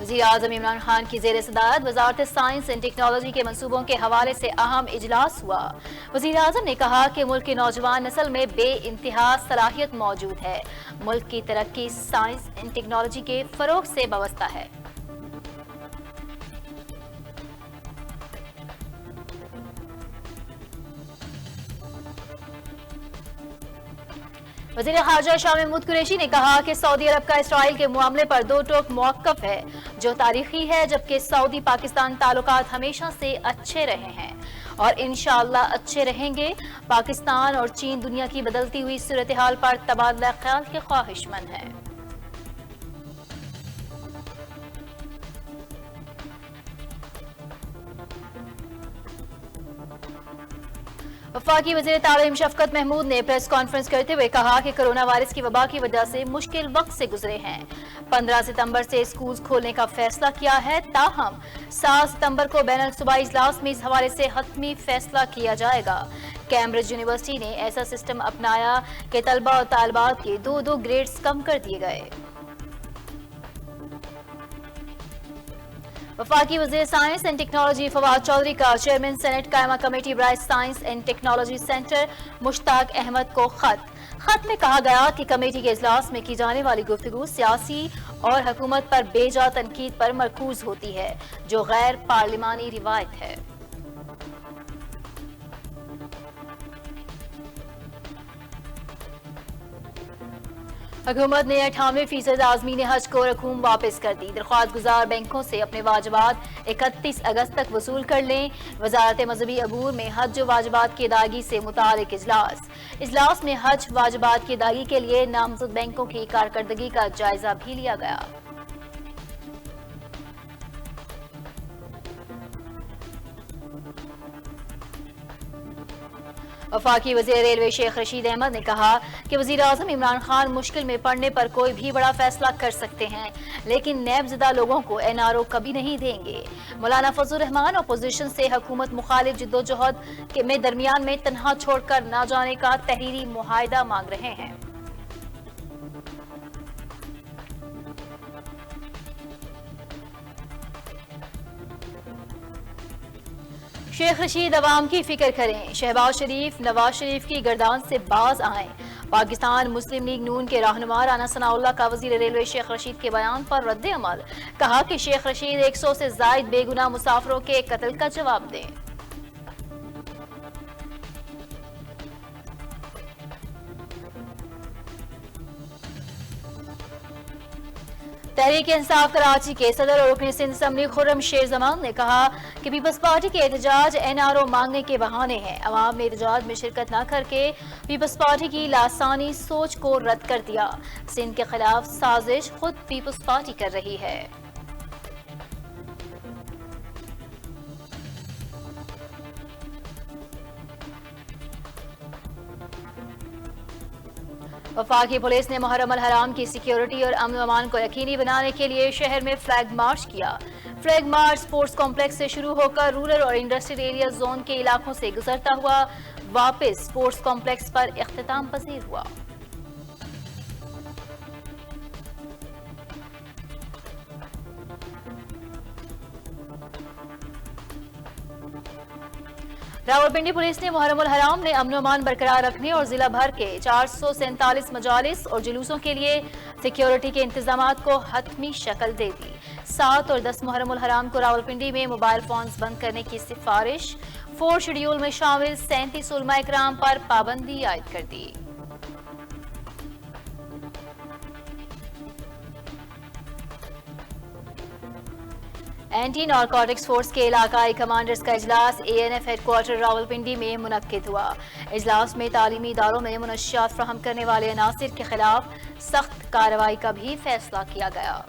وزیر اعظم عمران خان کی زیر صدارت وزارت سائنس اینڈ ٹیکنالوجی کے منصوبوں کے حوالے سے اہم اجلاس ہوا۔ وزیر اعظم نے کہا کہ ملک کی نوجوان نسل میں بے انتہا صلاحیت موجود ہے۔ ملک کی ترقی سائنس اینڈ ٹیکنالوجی کے فروغ سے وابستہ ہے۔ وزیر خارجہ شاہ محمود قریشی نے کہا کہ سعودی عرب کا اسرائیل کے معاملے پر دو ٹوک موقف ہے جو تاریخی ہے، جبکہ سعودی پاکستان تعلقات ہمیشہ سے اچھے رہے ہیں اور انشاءاللہ اچھے رہیں گے۔ پاکستان اور چین دنیا کی بدلتی ہوئی صورتحال پر تبادلہ خیال کے خواہش مند ہیں۔ وفاقی وزیر تعلیم شفقت محمود نے پریس کانفرنس کرتے ہوئے کہا کہ کرونا وائرس کی وبا کی وجہ سے مشکل وقت سے گزرے ہیں۔ 15 ستمبر سے اسکول کھولنے کا فیصلہ کیا ہے، تاہم 7 ستمبر کو بین الصوبائی اجلاس میں اس حوالے سے حتمی فیصلہ کیا جائے گا۔ کیمبرج یونیورسٹی نے ایسا سسٹم اپنایا کہ طلبہ اور طالبات کے 2 گریڈز کم کر دیے گئے۔ وفاقی وزیر science and technology Fawad Chaudhry کا چیئرمین سینٹ قائمہ کمیٹی برائے science and technology senator Mushtaq Ahmed کو خط میں کہا گیا کہ کمیٹی کے اجلاس میں کی جانے والی گفتگو سیاسی اور حکومت پر بے جا تنقید پر مرکوز ہوتی ہے، جو غیر پارلیمانی روایت ہے۔ حکومت نے 98% عازمین حج کو رقوم واپس کر دی۔ درخواست گزار بینکوں سے اپنے واجبات 31 اگست تک وصول کر لیں۔ وزارت مذہبی امور میں حج واجبات کی ادائیگی سے متعلق اجلاس میں حج واجبات کی ادائیگی کے لیے نامزد بینکوں کی کارکردگی کا جائزہ بھی لیا گیا۔ وفاقی وزیر ریلوے شیخ رشید احمد نے کہا کہ وزیر اعظم عمران خان مشکل میں پڑنے پر کوئی بھی بڑا فیصلہ کر سکتے ہیں، لیکن نیب زدہ لوگوں کو NRO کبھی نہیں دیں گے۔ مولانا فضل الرحمان اپوزیشن سے حکومت مخالف جدوجہد میں درمیان میں تنہا چھوڑ کر نہ جانے کا تحریری معاہدہ مانگ رہے ہیں۔ شیخ رشید عوام کی فکر کریں، شہباز شریف نواز شریف کی گردان سے باز آئیں۔ پاکستان مسلم لیگ نون کے رہنما رانا ثناء اللہ کا وزیر ریلوے شیخ رشید کے بیان پر رد عمل، کہا کہ شیخ رشید 100 سے زائد بے گناہ مسافروں کے قتل کا جواب دیں۔ تحریک انصاف کراچی کے صدر اور رکن سندھ اسمبلی خرم شیر زمان نے کہا کہ پیپلز پارٹی کے احتجاج NRO مانگنے کے بہانے ہیں۔ عوام نے احتجاج میں شرکت نہ کر کے پیپلز پارٹی کی لاسانی سوچ کو رد کر دیا۔ سندھ کے خلاف سازش خود پیپلز پارٹی کر رہی ہے۔ وفاقی پولیس نے محرم الحرام کی سیکیورٹی اور امن و امان کو یقینی بنانے کے لیے شہر میں فلیگ مارچ کیا۔ فلیگ مارچ سپورٹس کمپلیکس سے شروع ہو کر رورل اور انڈسٹریل ایریا زون کے علاقوں سے گزرتا ہوا واپس سپورٹس کمپلیکس پر اختتام پذیر ہوا۔ راولپنڈی پولیس نے محرم الحرام میں امن و امان برقرار رکھنے اور ضلع بھر کے 447 مجالس اور جلوسوں کے لیے سیکیورٹی کے انتظامات کو حتمی شکل دے دی۔ 7 اور 10 محرم الحرام کو راولپنڈی میں موبائل فونز بند کرنے کی سفارش، 4 شیڈیول میں شامل 37 علماء اکرام پر پابندی عائد کر دی۔ اینٹی نارکوٹکس فورس کے علاقائی کمانڈرز کا اجلاس ANF ہیڈ کوارٹر راولپنڈی میں منعقد ہوا۔ اجلاس میں تعلیمی اداروں میں منشیات فراہم کرنے والے عناصر کے خلاف سخت کارروائی کا بھی فیصلہ کیا گیا۔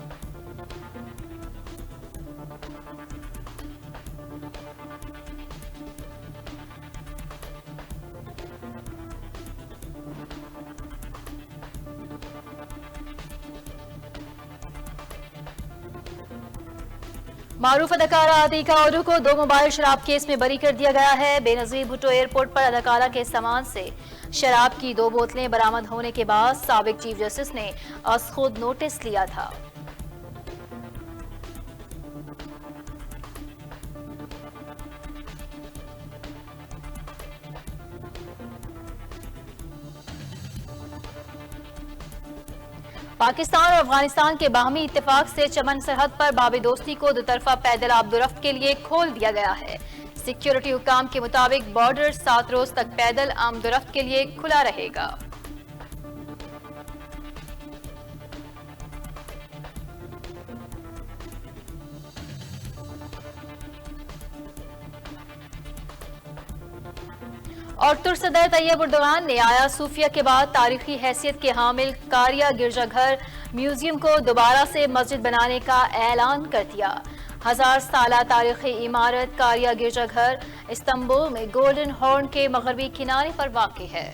معروف اداکارہ عتیقہ اودو کو 2 موبائل شراب کیس میں بری کر دیا گیا ہے۔ بے نظیر بھٹو ایئرپورٹ پر اداکارہ کے سامان سے شراب کی 2 بوتلیں برآمد ہونے کے بعد سابق چیف جسٹس نے از خود نوٹس لیا تھا۔ پاکستان اور افغانستان کے باہمی اتفاق سے چمن سرحد پر باب دوستی کو دوطرفہ پیدل آمد کے لیے کھول دیا گیا ہے۔ سیکیورٹی حکام کے مطابق بارڈر 7 روز تک پیدل آمد و رفت کے لیے کھلا رہے گا۔ اور ترک صدر طیب اردوغان نے آیا صوفیہ کے بعد تاریخی حیثیت کے حامل کاریا گرجا گھر میوزیم کو دوبارہ سے مسجد بنانے کا اعلان کر دیا۔ 1000 سالہ تاریخی عمارت کاریا گرجا گھر استنبول میں گولڈن ہارن کے مغربی کنارے پر واقع ہے۔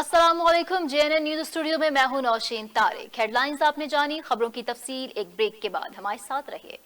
السلام علیکم، JNN نیوز اسٹوڈیو میں ہوں نوشین طارق۔ ہیڈ لائنز آپ نے جانی، خبروں کی تفصیل ایک بریک کے بعد، ہمارے ساتھ رہیے۔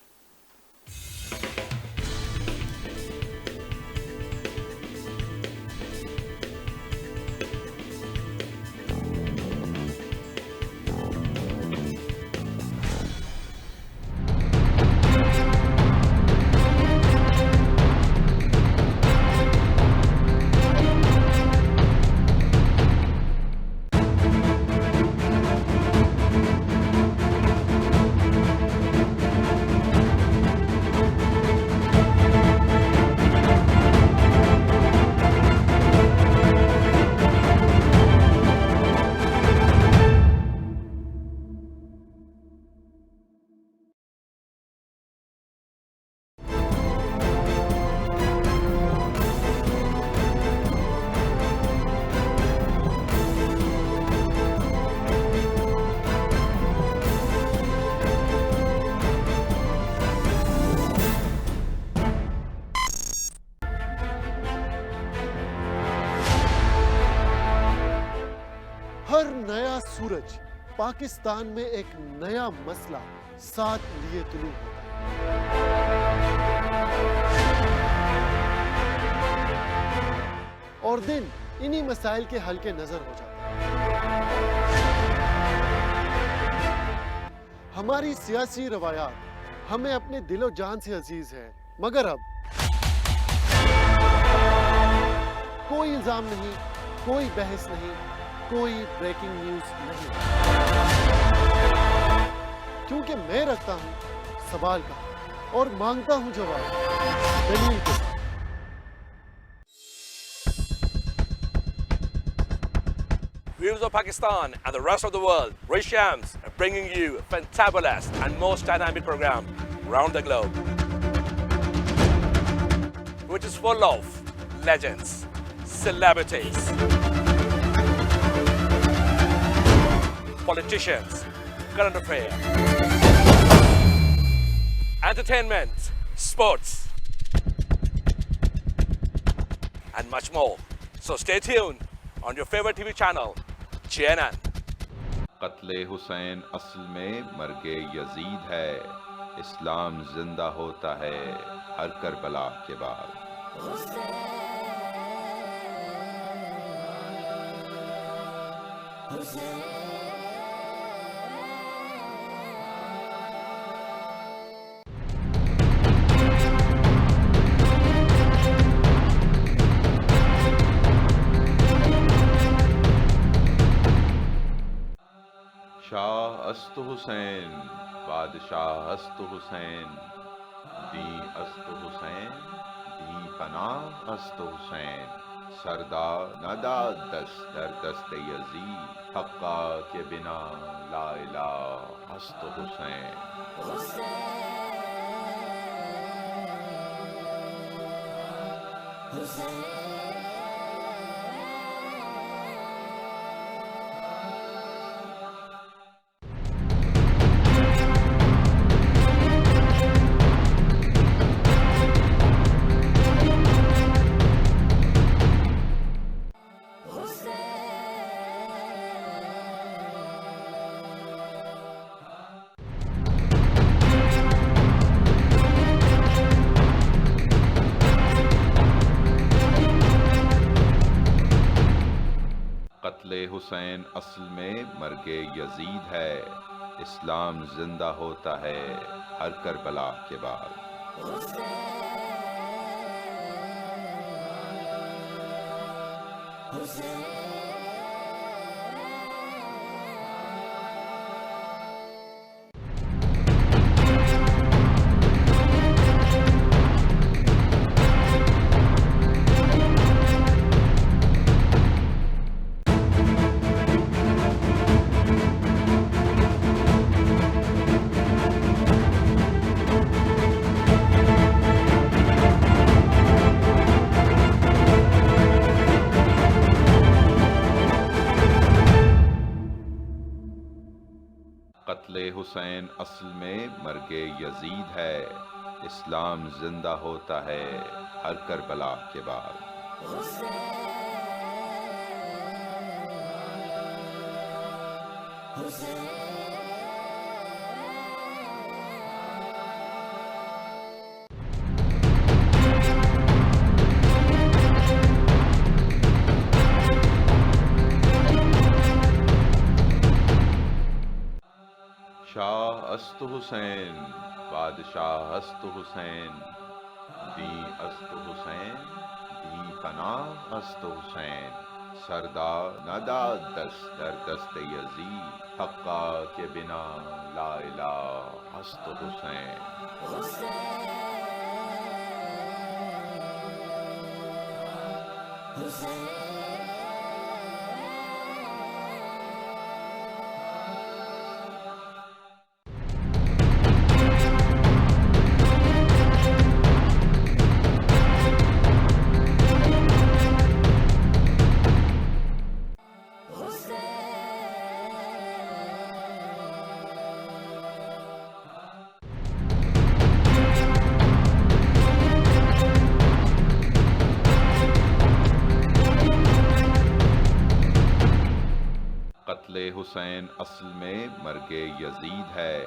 ہر نیا سورج پاکستان میں ایک نیا مسئلہ ساتھ لیے طلوع ہوتا ہے اور دن انہی مسائل کے حل کے نظر ہو جاتا ہے۔ ہماری سیاسی روایات ہمیں اپنے دل و جان سے عزیز ہے، مگر اب کوئی الزام نہیں، کوئی بحث نہیں، کوئی بریکنگ نیوز نہیں، کیونکہ میں رکھتا ہوں سوال کا اور مانگتا ہوں جواب دلیل کے۔ Viewers of Pakistan and the rest of the world, Ray Shams are bringing you a fantabulous and most dynamic program around the globe, which is full of legends, celebrities, politicians, current affairs, entertainment, sports, and much more. So stay tuned on your favorite TV channel, JNN. قتل حسین اصل میں مرگ یزید ہے، اسلام زندہ ہوتا ہے ہر کربلا کے بعد۔ شاہ است حسین، بادشاہ است حسین، دین است حسین، دین پناہ است حسین، سردار نداد دست در دست یزید، حقا کے بنا لا الہ است حسین۔ قتل حسین اصل میں مرگ یزید ہے، اسلام زندہ ہوتا ہے ہر کربلا کے بعد. قتل حسین اصل میں مرگ یزید ہے. اسلام زندہ ہوتا ہے ہر کربلا کے بعد. شاہ است حسین بادشاہ است حسین دی است حسین دی پناہ است حسین. سردا نداد دست در دست یزید حقا کے بنا لا الہ است حسین. قتل حسین اصل میں مرگ یزید ہے.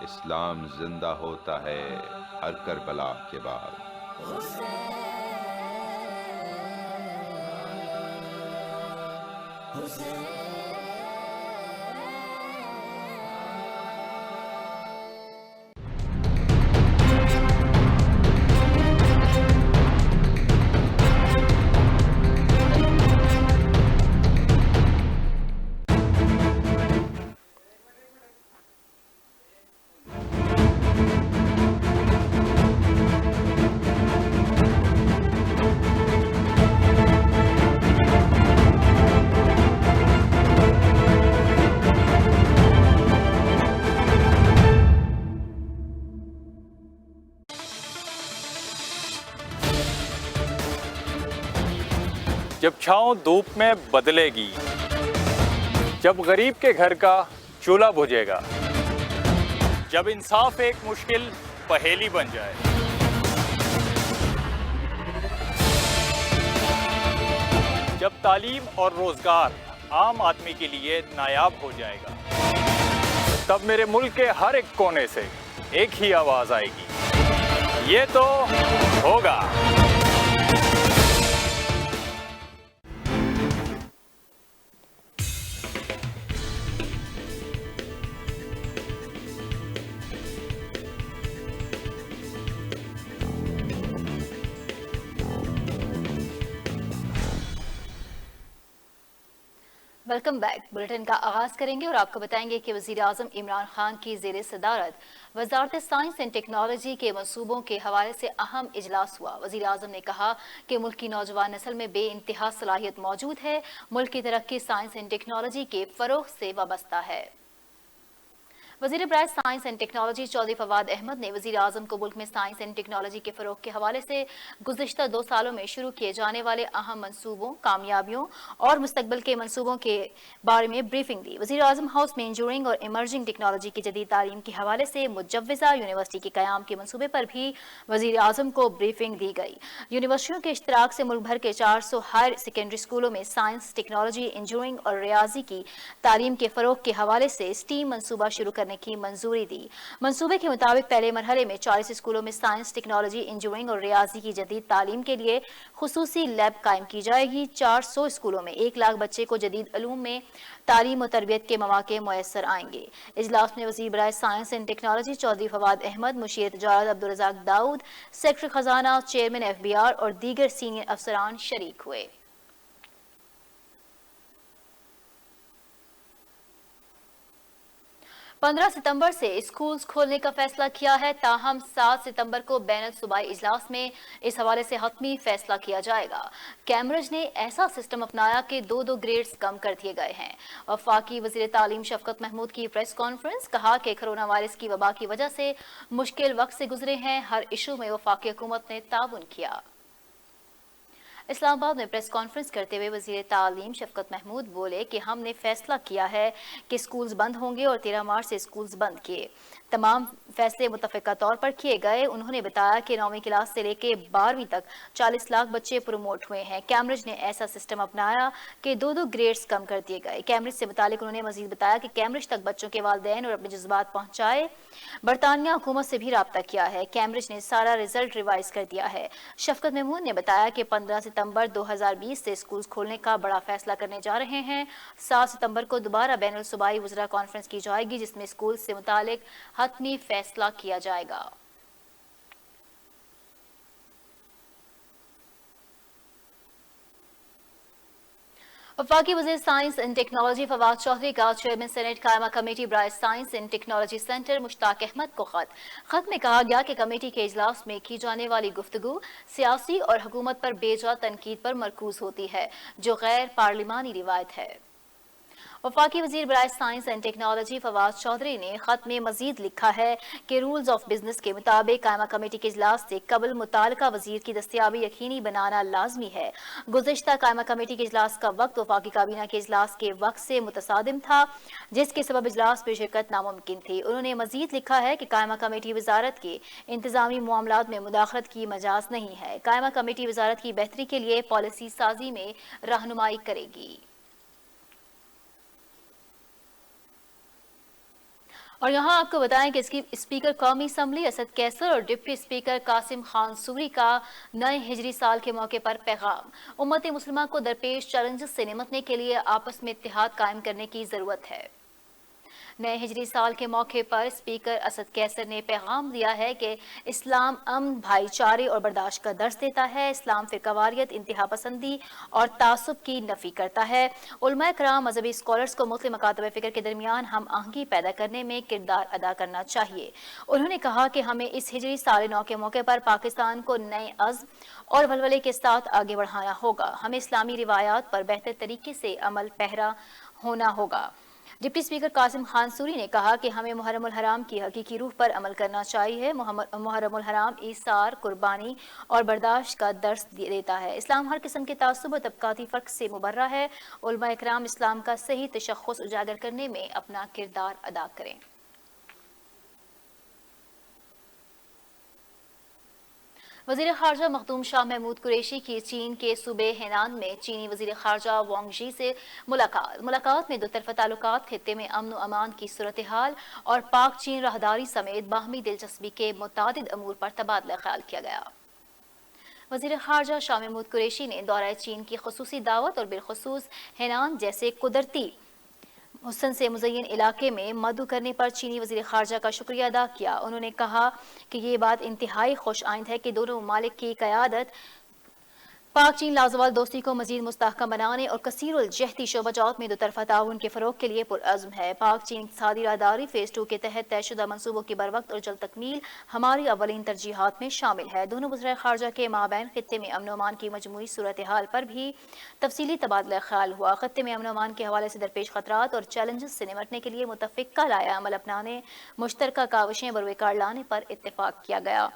اسلام زندہ ہوتا ہے ہر کربلا کے بعد. جب چھاؤں دھوپ میں بدلے گی، جب غریب کے گھر کا چولہا بجھے گا، جب انصاف ایک مشکل پہیلی بن جائے، جب تعلیم اور روزگار عام آدمی کے لیے نایاب ہو جائے گا، تب میرے ملک کے ہر ایک کونے سے ایک ہی آواز آئے گی، یہ تو ہوگا۔ Welcome back. بلیٹن کا آغاز کریں گے اور آپ کو بتائیں گے کہ وزیر اعظم عمران خان کی زیر صدارت وزارت سائنس اینڈ ٹیکنالوجی کے منصوبوں کے حوالے سے اہم اجلاس ہوا۔ وزیر اعظم نے کہا کہ ملک کی نوجوان نسل میں بے انتہا صلاحیت موجود ہے، ملک کی ترقی سائنس اینڈ ٹیکنالوجی کے فروغ سے وابستہ ہے۔ وزیر برائے science and technology Chaudhry Fawad Ahmed نے وزیر اعظم کو ملک میں سائنس اینڈ ٹیکنالوجی کے فروغ کے حوالے سے گزشتہ 2 سالوں میں شروع کیے جانے والے اہم منصوبوں، کامیابیوں اور مستقبل کے منصوبوں کے بارے میں بریفنگ دی۔ وزیر اعظم ہاؤس میں انجینئرنگ اور ایمرجنگ ٹیکنالوجی کی جدید تعلیم کے حوالے سے مجوزہ یونیورسٹی کے قیام کے منصوبے پر بھی وزیر اعظم کو بریفنگ دی گئی۔ یونیورسٹیوں کے اشتراک سے ملک بھر کے 400 ہائر سیکنڈری اسکولوں میں سائنس، ٹیکنالوجی، انجینئرنگ اور ریاضی کی تعلیم کے فروغ کے حوالے سے اسٹیم منصوبہ شروع کرنے करने की मंजूरी दी। मंसूबे के मुताबिक पहले मरहले में 40 स्कूलों में साइंस, टेक्नोलॉजी, इंजीनियरिंग और रियाजी की जदीद तालीम के लिए खुसूसी लैब कायम की जाएगी। 400 स्कूलों में 1 लाख बच्चे को जदीद इल्म में तालीम और तरबियत के मौके मुयस्सर आएंगे। इजलास में वज़ीर बराए science and technology Chaudhry Fawad Ahmad, मुशीर तजारत अब्दुल रज़ाक दाऊद, सेक्रेटरी खजाना, चेयरमैन FBR और दीगर सीनियर अफसरान शरीक हुए। पंद्रह सितंबर से स्कूल्स खोलने का फैसला किया है, ताहम 7 सितंबर को बैनुल सूबाई इजलास में इस हवाले से हतमी फैसला किया जाएगा। कैम्ब्रिज ने ऐसा सिस्टम अपनाया कि 2-2 ग्रेड्स कम कर दिए गए हैं। वफाकी वजीर तालीम शफकत महमूद की प्रेस कॉन्फ्रेंस, कहा कि कोरोना वायरस की वबा की वजह से मुश्किल वक्त से गुजरे हैं, हर इशू में वफाकी हुकूमत ने ताउन किया। इस्लामाबाद में प्रेस कॉन्फ्रेंस करते हुए वजीर तालीम शफकत महमूद बोले कि हमने फैसला किया है कि स्कूल्स बंद होंगे और 13 मार्च से स्कूल्स बंद किए। तमाम फैसले मुतफ़िका तौर पर किए गए। उन्होंने बताया कि 9वीं क्लास से लेकर 12वीं तक 40 लाख बच्चे प्रमोट हुए हैं। कैम्ब्रिज ने ऐसा सिस्टम अपनाया कि 2-2 ग्रेड्स कम कर दिए गए। कैम्ब्रिज से मुतालिक उन्होंने मजीद बताया कि कैम्ब्रिज तक बच्चों के वालिदैन और अपने जज्बात पहुंचाए। बरतानिया हुकूमत से भी राब्ता किया है। कैम्ब्रिज ने सारा रिजल्ट रिवाइज कर दिया है। शफकत महमूद ने बताया कि 15 सितंबर 2020 से स्कूल खोलने का बड़ा फैसला करने जा रहे हैं। 7 सितंबर को दोबारा बैनुल सूबाई वज़रा कॉन्फ्रेंस की जाएगी, जिसमें स्कूल से मुतालिक हतमी फैसला किया जाएगा। वफाकी वज़ीर science and technology Fawad Chaudhry का चेयरमैन सेनेट कायमा कमेटी बराए science and technology senator Mushtaq Ahmad को खत में कहा गया कि कमेटी के इजलास में की जाने वाली गुफ्तगू सियासी और हुकूमत पर बेजा तनकीद पर मरकूज होती है, जो गैर पार्लिमानी रिवायत है। वफाकी वजीर बराए science and technology Fawad Chaudhry ने खत में मजीद लिखा है कि रूल्स ऑफ बिजनेस के मुताबिक कायमा कमेटी के इजलास से कबल मुतालिका वजीर की दस्तियाबी यकीनी बनाना लाजमी है। गुज़िश्ता कायमा कमेटी के इजलास का वक्त वफाकी काबीना के इजलास के वक्त से मुतसादिम था, जिसके सबब इजलास में शिरकत नामुमकिन थी। उन्होंने मजीद लिखा है कि कायमा कमेटी वजारत के इंतजामी मामलात में मुदाखलत की मजाज नहीं है। कायमा कमेटी वजारत की बेहतरी के लिए पॉलिसी साजी में रहनुमाई करेगी। और यहाँ आपको बताएं कि इसकी स्पीकर कौमी असम्बली असद कैसर और डिप्टी स्पीकर कासिम खान सूरी का नए हिजरी साल के मौके पर पैगाम, उम्मत मुस्लिमा को दरपेश चैलेंजेस से निपटने के लिए आपस में इत्तेहाद कायम करने की जरूरत है। नए हिजरी साल के मौके पर स्पीकर असद कैसर ने पैगाम दिया है कि इस्लाम अमन, भाईचारे और बर्दाश्त का दर्स देता है। इस्लाम फिरकावारियत, इंतहा पसंदी और तासुब की नफी करता है। उलमा कराम, मजहबी स्कॉलर्स को मुख्तलिफ मकातब फिक्र के दरमियान हम आहंगी पैदा करने में किरदार अदा करना चाहिए। उन्होंने कहा कि हमें इस हिजरी साल नौ के मौके पर पाकिस्तान को नए अज़्म और वलवले के साथ आगे बढ़ाना होगा। हमें इस्लामी रिवायात पर बेहतर तरीके से अमल पैरा होना होगा। डिप्टी स्पीकर कासिम खान सूरी ने कहा कि हमें मुहर्रमुल हराम की हकीकी रूह पर अमल करना चाहिए। मुहर्रमुल हराम ईसार, कुर्बानी और बर्दाश्त का दर्स देता है। इस्लाम हर किस्म के तासुब और तबकाती फ़र्क से मुबर्रा है। उलमा इकराम इस्लाम का सही तशख़्ख़ुस उजागर करने में अपना किरदार अदा करें। वज़ीर ख़ारजा मखदूम शाह महमूद कुरैशी की चीन के सूबे हेनान में चीनी वज़ीर ख़ारजा वांग यी से मुलाकात में दो तरफ़ा ताल्लुकात, खित्ते में अमन व अमान की सूरत हाल और पाक चीन राहदारी समेत बाहमी दिलचस्पी के मुतादिद अमूर पर तबादला ख्याल किया गया। वज़ीर ख़ारजा शाह महमूद कुरैशी ने दौरा चीन की ख़ुसूसी दावत और बिलख़ुसूस हेनान जैसे कुदरती हुस्न से मुज़य्यन इलाके में मदु करने पर चीनी वज़ीर ख़ारजा का शुक्रिया अदा किया। उन्होंने कहा कि ये बात इंतहाई खुश आइंद है कि दोनों ममालिक की क़यादत पाक चीन लाजवाल दोस्ती को मजीद मुस्तहकम बनाने और कसीरुल जहती शोबाजात में दो तरफ़ा ताउन के फ़रोग़ के लिए पुरअज़्म है। पाक चीन इक़्तिसादी राहदारी फ़ेज़ 2 के तहत तयशुदा मनसूबों की बरवक्त और जल्द तकमील हमारी अवलीन तरजीहात में शामिल है। दोनों वज़ीर ख़ारजा के माबैन खित्ते में अमन अमान की मजमूई सूरत हाल पर भी तफसीली तबादला ख्याल हुआ। खित्ते में अमन अमान के हवाले से दरपेश ख़तरात और चैलेंजेस से निपटने के लिए मुतफ़िक़ा लाया अमल अपनाने, मुश्तरका काविशें बरवेकार लाने पर इत्तेफ़ाक किया गया।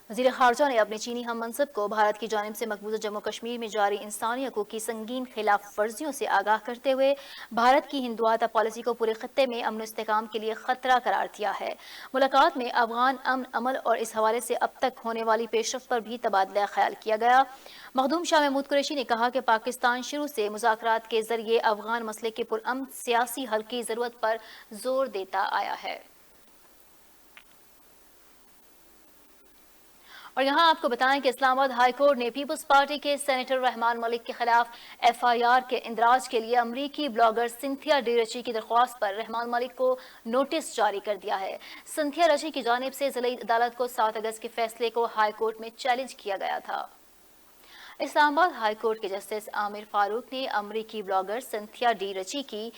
वज़ीर ख़ारजा ने अपने चीनी हम मनसब को भारत की जानिब से मकबूजा जम्मू कश्मीर में जारी इंसानी हकूक़ की संगीन खिलाफ वर्जियों से आगाह करते हुए भारत की हिंदुआता पॉलिसी को पूरे खत्ते में अमन इस्तेहकाम के लिए ख़तरा करार दिया है। मुलाकात में अफ़गान अमन अमल और इस हवाले से अब तक होने वाली पेशरफ्त पर भी तबादला ख्याल किया गया। मखदूम शाह महमूद कुरैशी ने कहा कि पाकिस्तान शुरू से मुज़ाकरात के ज़रिए अफ़गान मसले के पुरअमन सियासी हल की ज़रूरत पर जोर देता आया है। और यहाँ आपको बताएं कि इस्लामाबाद हाई कोर्ट ने पीपल्स पार्टी के सेनेटर रहमान मलिक के खिलाफ FIR के इंदराज के लिए अमरीकी ब्लॉगर सिंथिया डी रची की दरख्वास्त पर रहमान मलिक को नोटिस जारी कर दिया है। सिंथिया रची की जानिब से ज़िला अदालत को 7 अगस्त के फैसले को हाई कोर्ट में चैलेंज किया गया था। इस्लामाबाद हाई कोर्ट के जस्टिस आमिर फारूक ने अमरीकी ब्लॉगर सिंथिया डी रची की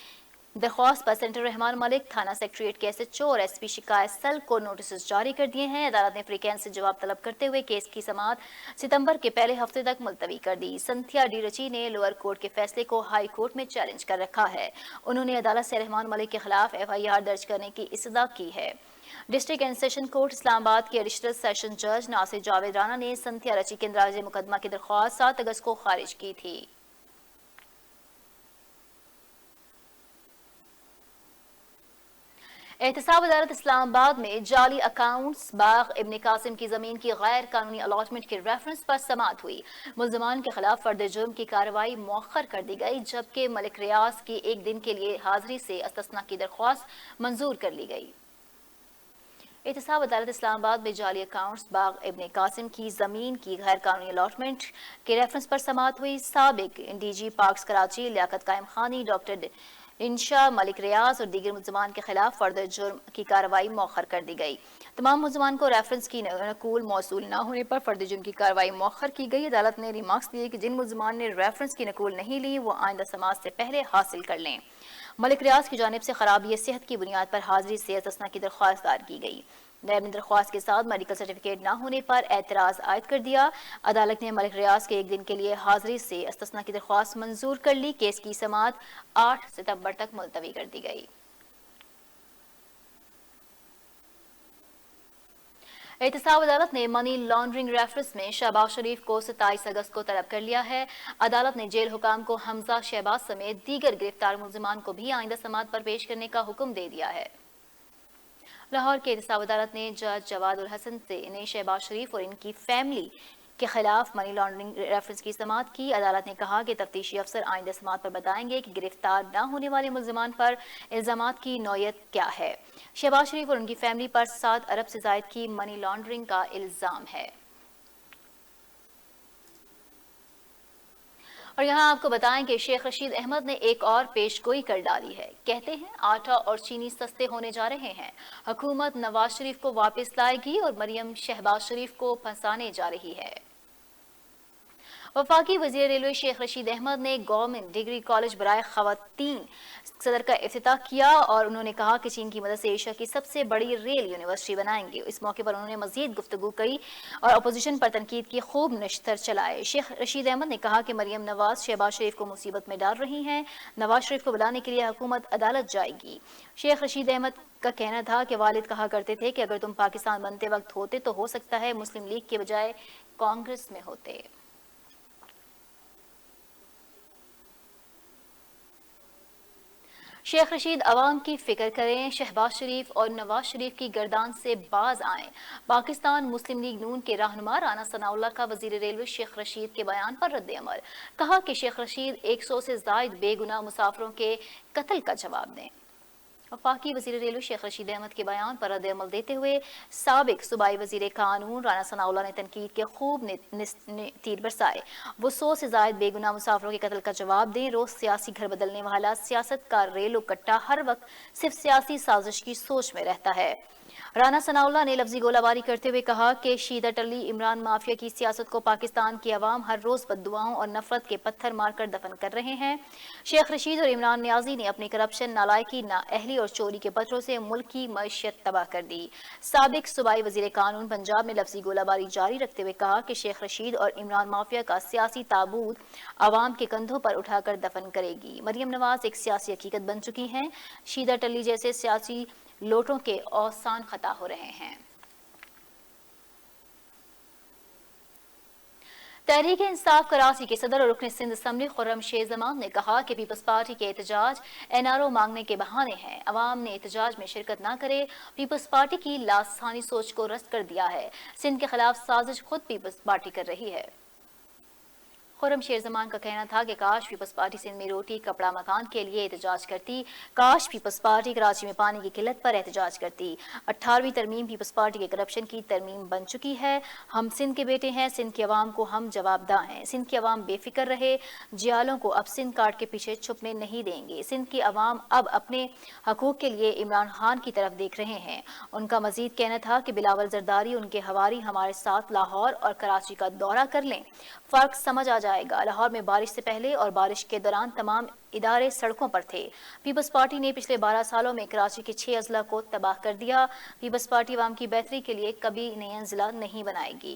दरख्वास्त पर सेनेटर रहमान मलिक, थाना सेक्रेटरीट के SHO और SP शिकायत सेल को नोटिस जारी कर दिए हैं। अदालत ने फ्रीकेंस से जवाब तलब करते हुए केस की समाअत सितंबर के पहले हफ्ते तक मुलतवी कर दी। सिंथिया डी रची ने लोअर कोर्ट के फैसले को हाई कोर्ट में चैलेंज कर रखा है। उन्होंने अदालत से रहमान मलिक के खिलाफ FIR दर्ज करने की इस्तदा की है। District and session court Islamabad के एडिशनल सेशन जज नासिर जावेद राना ने सिंथिया रची के इंदराज मुकदमा की दरख्वास्त 7 अगस्त को खारिज की थी। एहतसाब अदालत इस्लामाबाद में जाली अकाउंट्स बाग इब्न कासिम की जमीन की गैर कानूनी अलॉटमेंट के रेफरेंस पर समाअत हुई। मुल्ज़िमान के खिलाफ फर्द जुर्म की कार्रवाई मौखर कर दी गई, जबकि मलिक रियाज की 1 दिन के लिए हाजिरी से इस्तिस्ना की दरख्वास्त मंजूर कर ली गई। एहतसाब अदालत इस्लामाबाद में जाली अकाउंट्स बाग इब्न कासिम की जमीन की गैर कानूनी अलॉटमेंट के रेफरेंस पर समाअत हुई। साबिक DG पार्क्स कराची लियाकत कायम खानी, डॉक्टर इंशा, मलिक रियाज और दीगर मुल्ज़िमान के खिलाफ फर्द जुर्म की कार्रवाई मौखर कर दी गई। तमाम मुल्ज़िमान को रेफरेंस की नकूल मौसूल न होने पर फर्द जुर्म की कार्रवाई मौखर की गई। अदालत ने रिमार्क्स दिए कि जिन मुल्ज़िमान ने रेफरेंस की नकूल नहीं ली वो आइंदा समाअत से पहले हासिल कर लें। मलिक रियाज की जानिब से खराबी सेहत की बुनियाद पर हाजिरी से इस्तिस्ना की दरख्वास्त दायर की गई। नैब ने दरख्वास्त के साथ मेडिकल सर्टिफिकेट न होने पर एतराज़ आयद कर दिया। अदालत ने मलिक रियाज के 1 दिन के लिए हाजिरी से इस्तिस्ना की दरख्वास्त मंजूर कर ली। केस की समाअत 8 सितंबर तक मुलतवी कर दी गई। एहतसाब अदालत ने मनी लॉन्ड्रिंग रेफरेंस में शहबाज शरीफ को 27 अगस्त को तलब कर लिया है। अदालत ने जेल हुकाम को हमजा शहबाज समेत दीगर गिरफ्तार मुल्ज़िमान को भी आइंदा समाअत पर पेश करने का हुक्म दे दिया है। लाहौर के एहतसाब अदालत ने जज जवाद उल हसन से इन्हें शहबाज शरीफ और इनकी फैमिली के खिलाफ मनी लॉन्ड्रिंग रेफरेंस की समाअत की। अदालत ने कहा कि तफ्तीशी अफसर आइंदा समाअत पर बताएंगे कि गिरफ्तार न होने वाले मुल्ज़िमान पर इल्ज़ामात की नौयत क्या है। शहबाज शरीफ और उनकी फैमिली पर 7 अरब से ज़ायद की मनी लॉन्ड्रिंग का इल्ज़ाम है। और यहाँ आपको बताएं कि शेख रशीद अहमद ने एक और पेशगोई कर डाली है। कहते हैं आटा और चीनी सस्ते होने जा रहे हैं, हुकूमत नवाज शरीफ को वापस लाएगी और मरियम शहबाज शरीफ को फंसाने जा रही है। वफाकी वज़ीर रेलवे शेख रशीद अहमद ने गवर्नमेंट डिग्री कॉलेज बराए ख़वातीन सदर का इफ्तिताह किया और उन्होंने कहा कि चीन की मदद से एशिया की सबसे बड़ी रेल यूनिवर्सिटी बनाएंगे। इस मौके पर उन्होंने मजीद गुफ्तगू की और अपोजिशन पर तनकीद की खूब नश्तर चलाए। शेख रशीद अहमद ने कहा कि मरियम नवाज शहबाज शरीफ को मुसीबत में डाल रही हैं। नवाज शरीफ को बुलाने के लिए हुकूमत अदालत जाएगी। शेख रशीद अहमद का कहना था कि वालिद कहा करते थे कि अगर तुम पाकिस्तान बनते वक्त होते तो हो सकता है मुस्लिम लीग के बजाय कांग्रेस में होते। शेख रशीद अवाम की फिक्र करें, शहबाज शरीफ और नवाज शरीफ की गर्दान से बाज आएं। पाकिस्तान मुस्लिम लीग नून के रहनुमा राना सनाउल्लाह का वजीर रेलवे शेख रशीद के बयान पर रद्द-ए-अमल। कहा कि शेख रशीद 100 से ज़ायद बेगुनाह मुसाफिरों के कत्ल का जवाब दें। वफाकी वज़ीर रेलवे शेख रशीद अहमद के बयान पर रद्द-ए-अमल देते हुए साबिक सूबाई वज़ीर कानून राना सनाउल्लाह ने तनकीद के खूब तीर बरसाए। वो 100 से ज़ायद बेगुनाह मुसाफिरों के कत्ल का जवाब दें। रोज़ सियासी घर बदलने वाला सियासत का रेलो कट्टा हर वक्त सिर्फ सियासी साजिश की सोच में रहता है। राना सनाउल्लाह ने लफ्जी गोलाबारी करते हुए कहा कि शीदा टल्ली इमरान माफिया की सियासत को पाकिस्तान की आवाम हर रोज बद्दुआओं और नफरत के पत्थर मारकर दफन कर रहे हैं। शेख रशीद और इमरान नियाजी ने अपनी करप्शन, नालायकी, नाअहली और चोरी के पत्थरों से मुल्क की मईशत तबाह कर दी। साबिक सूबाई वजीर कानून पंजाब ने लफ्जी गोलाबारी जारी रखते हुए कहा कि शेख रशीद और इमरान माफिया का सियासी ताबूत आवाम के कंधों पर उठाकर दफन करेगी। मरियम नवाज एक सियासी हकीकत बन चुकी हैं। शीदा टल्ली जैसे सियासी लोटों के औसान खता हो रहे हैं। तहरीक इंसाफ कराची के सदर और रुकन सिंध असम्बली खुर्रम शेर जमान ने कहा कि पीपल्स पार्टी के एहतजाज NRO मांगने के बहाने हैं। अवाम ने एहतजाज में शिरकत न करे, पीपल्स पार्टी की लासानी सोच को रद्द कर दिया है। सिंध के खिलाफ साजिश खुद पीपल्स पार्टी कर रही है। खुर्रम शेर जमान का कहना था कि काश पीपल्स पार्टी सिंध में रोटी कपड़ा मकान के लिए एहतजाज करती, काश पीपल्स पार्टी कराची में पानी की किल्लत पर एहतजाज करती। 18वीं तरमीम पीपल्स पार्टी के करप्शन की तरमीम बन चुकी है। हम सिंध के बेटे हैं, सिंध की आवाम को हम जवाबदा हैं। सिंध की आवाम बेफिक्र रहे, जियालों को अब सिंध कार्ड के पीछे छुपने नहीं देंगे। सिंध की आवाम अब अपने हकूक के लिए इमरान खान की तरफ देख रहे हैं। उनका मजीद कहना था कि बिलावल जरदारी उनके हवारी हमारे साथ लाहौर और कराची का दौरा कर लें, फर्क समझ आ जाएगा। लाहौर में बारिश से पहले और बारिश के दौरान तमाम इदारे सड़कों पर थे। पीपल्स पार्टी ने पिछले 12 सालों में कराची के 6 अजला को तबाह कर दिया। पीपल्स पार्टी अवाम की बेहतरी के लिए कभी नया जिला नहीं बनाएगी।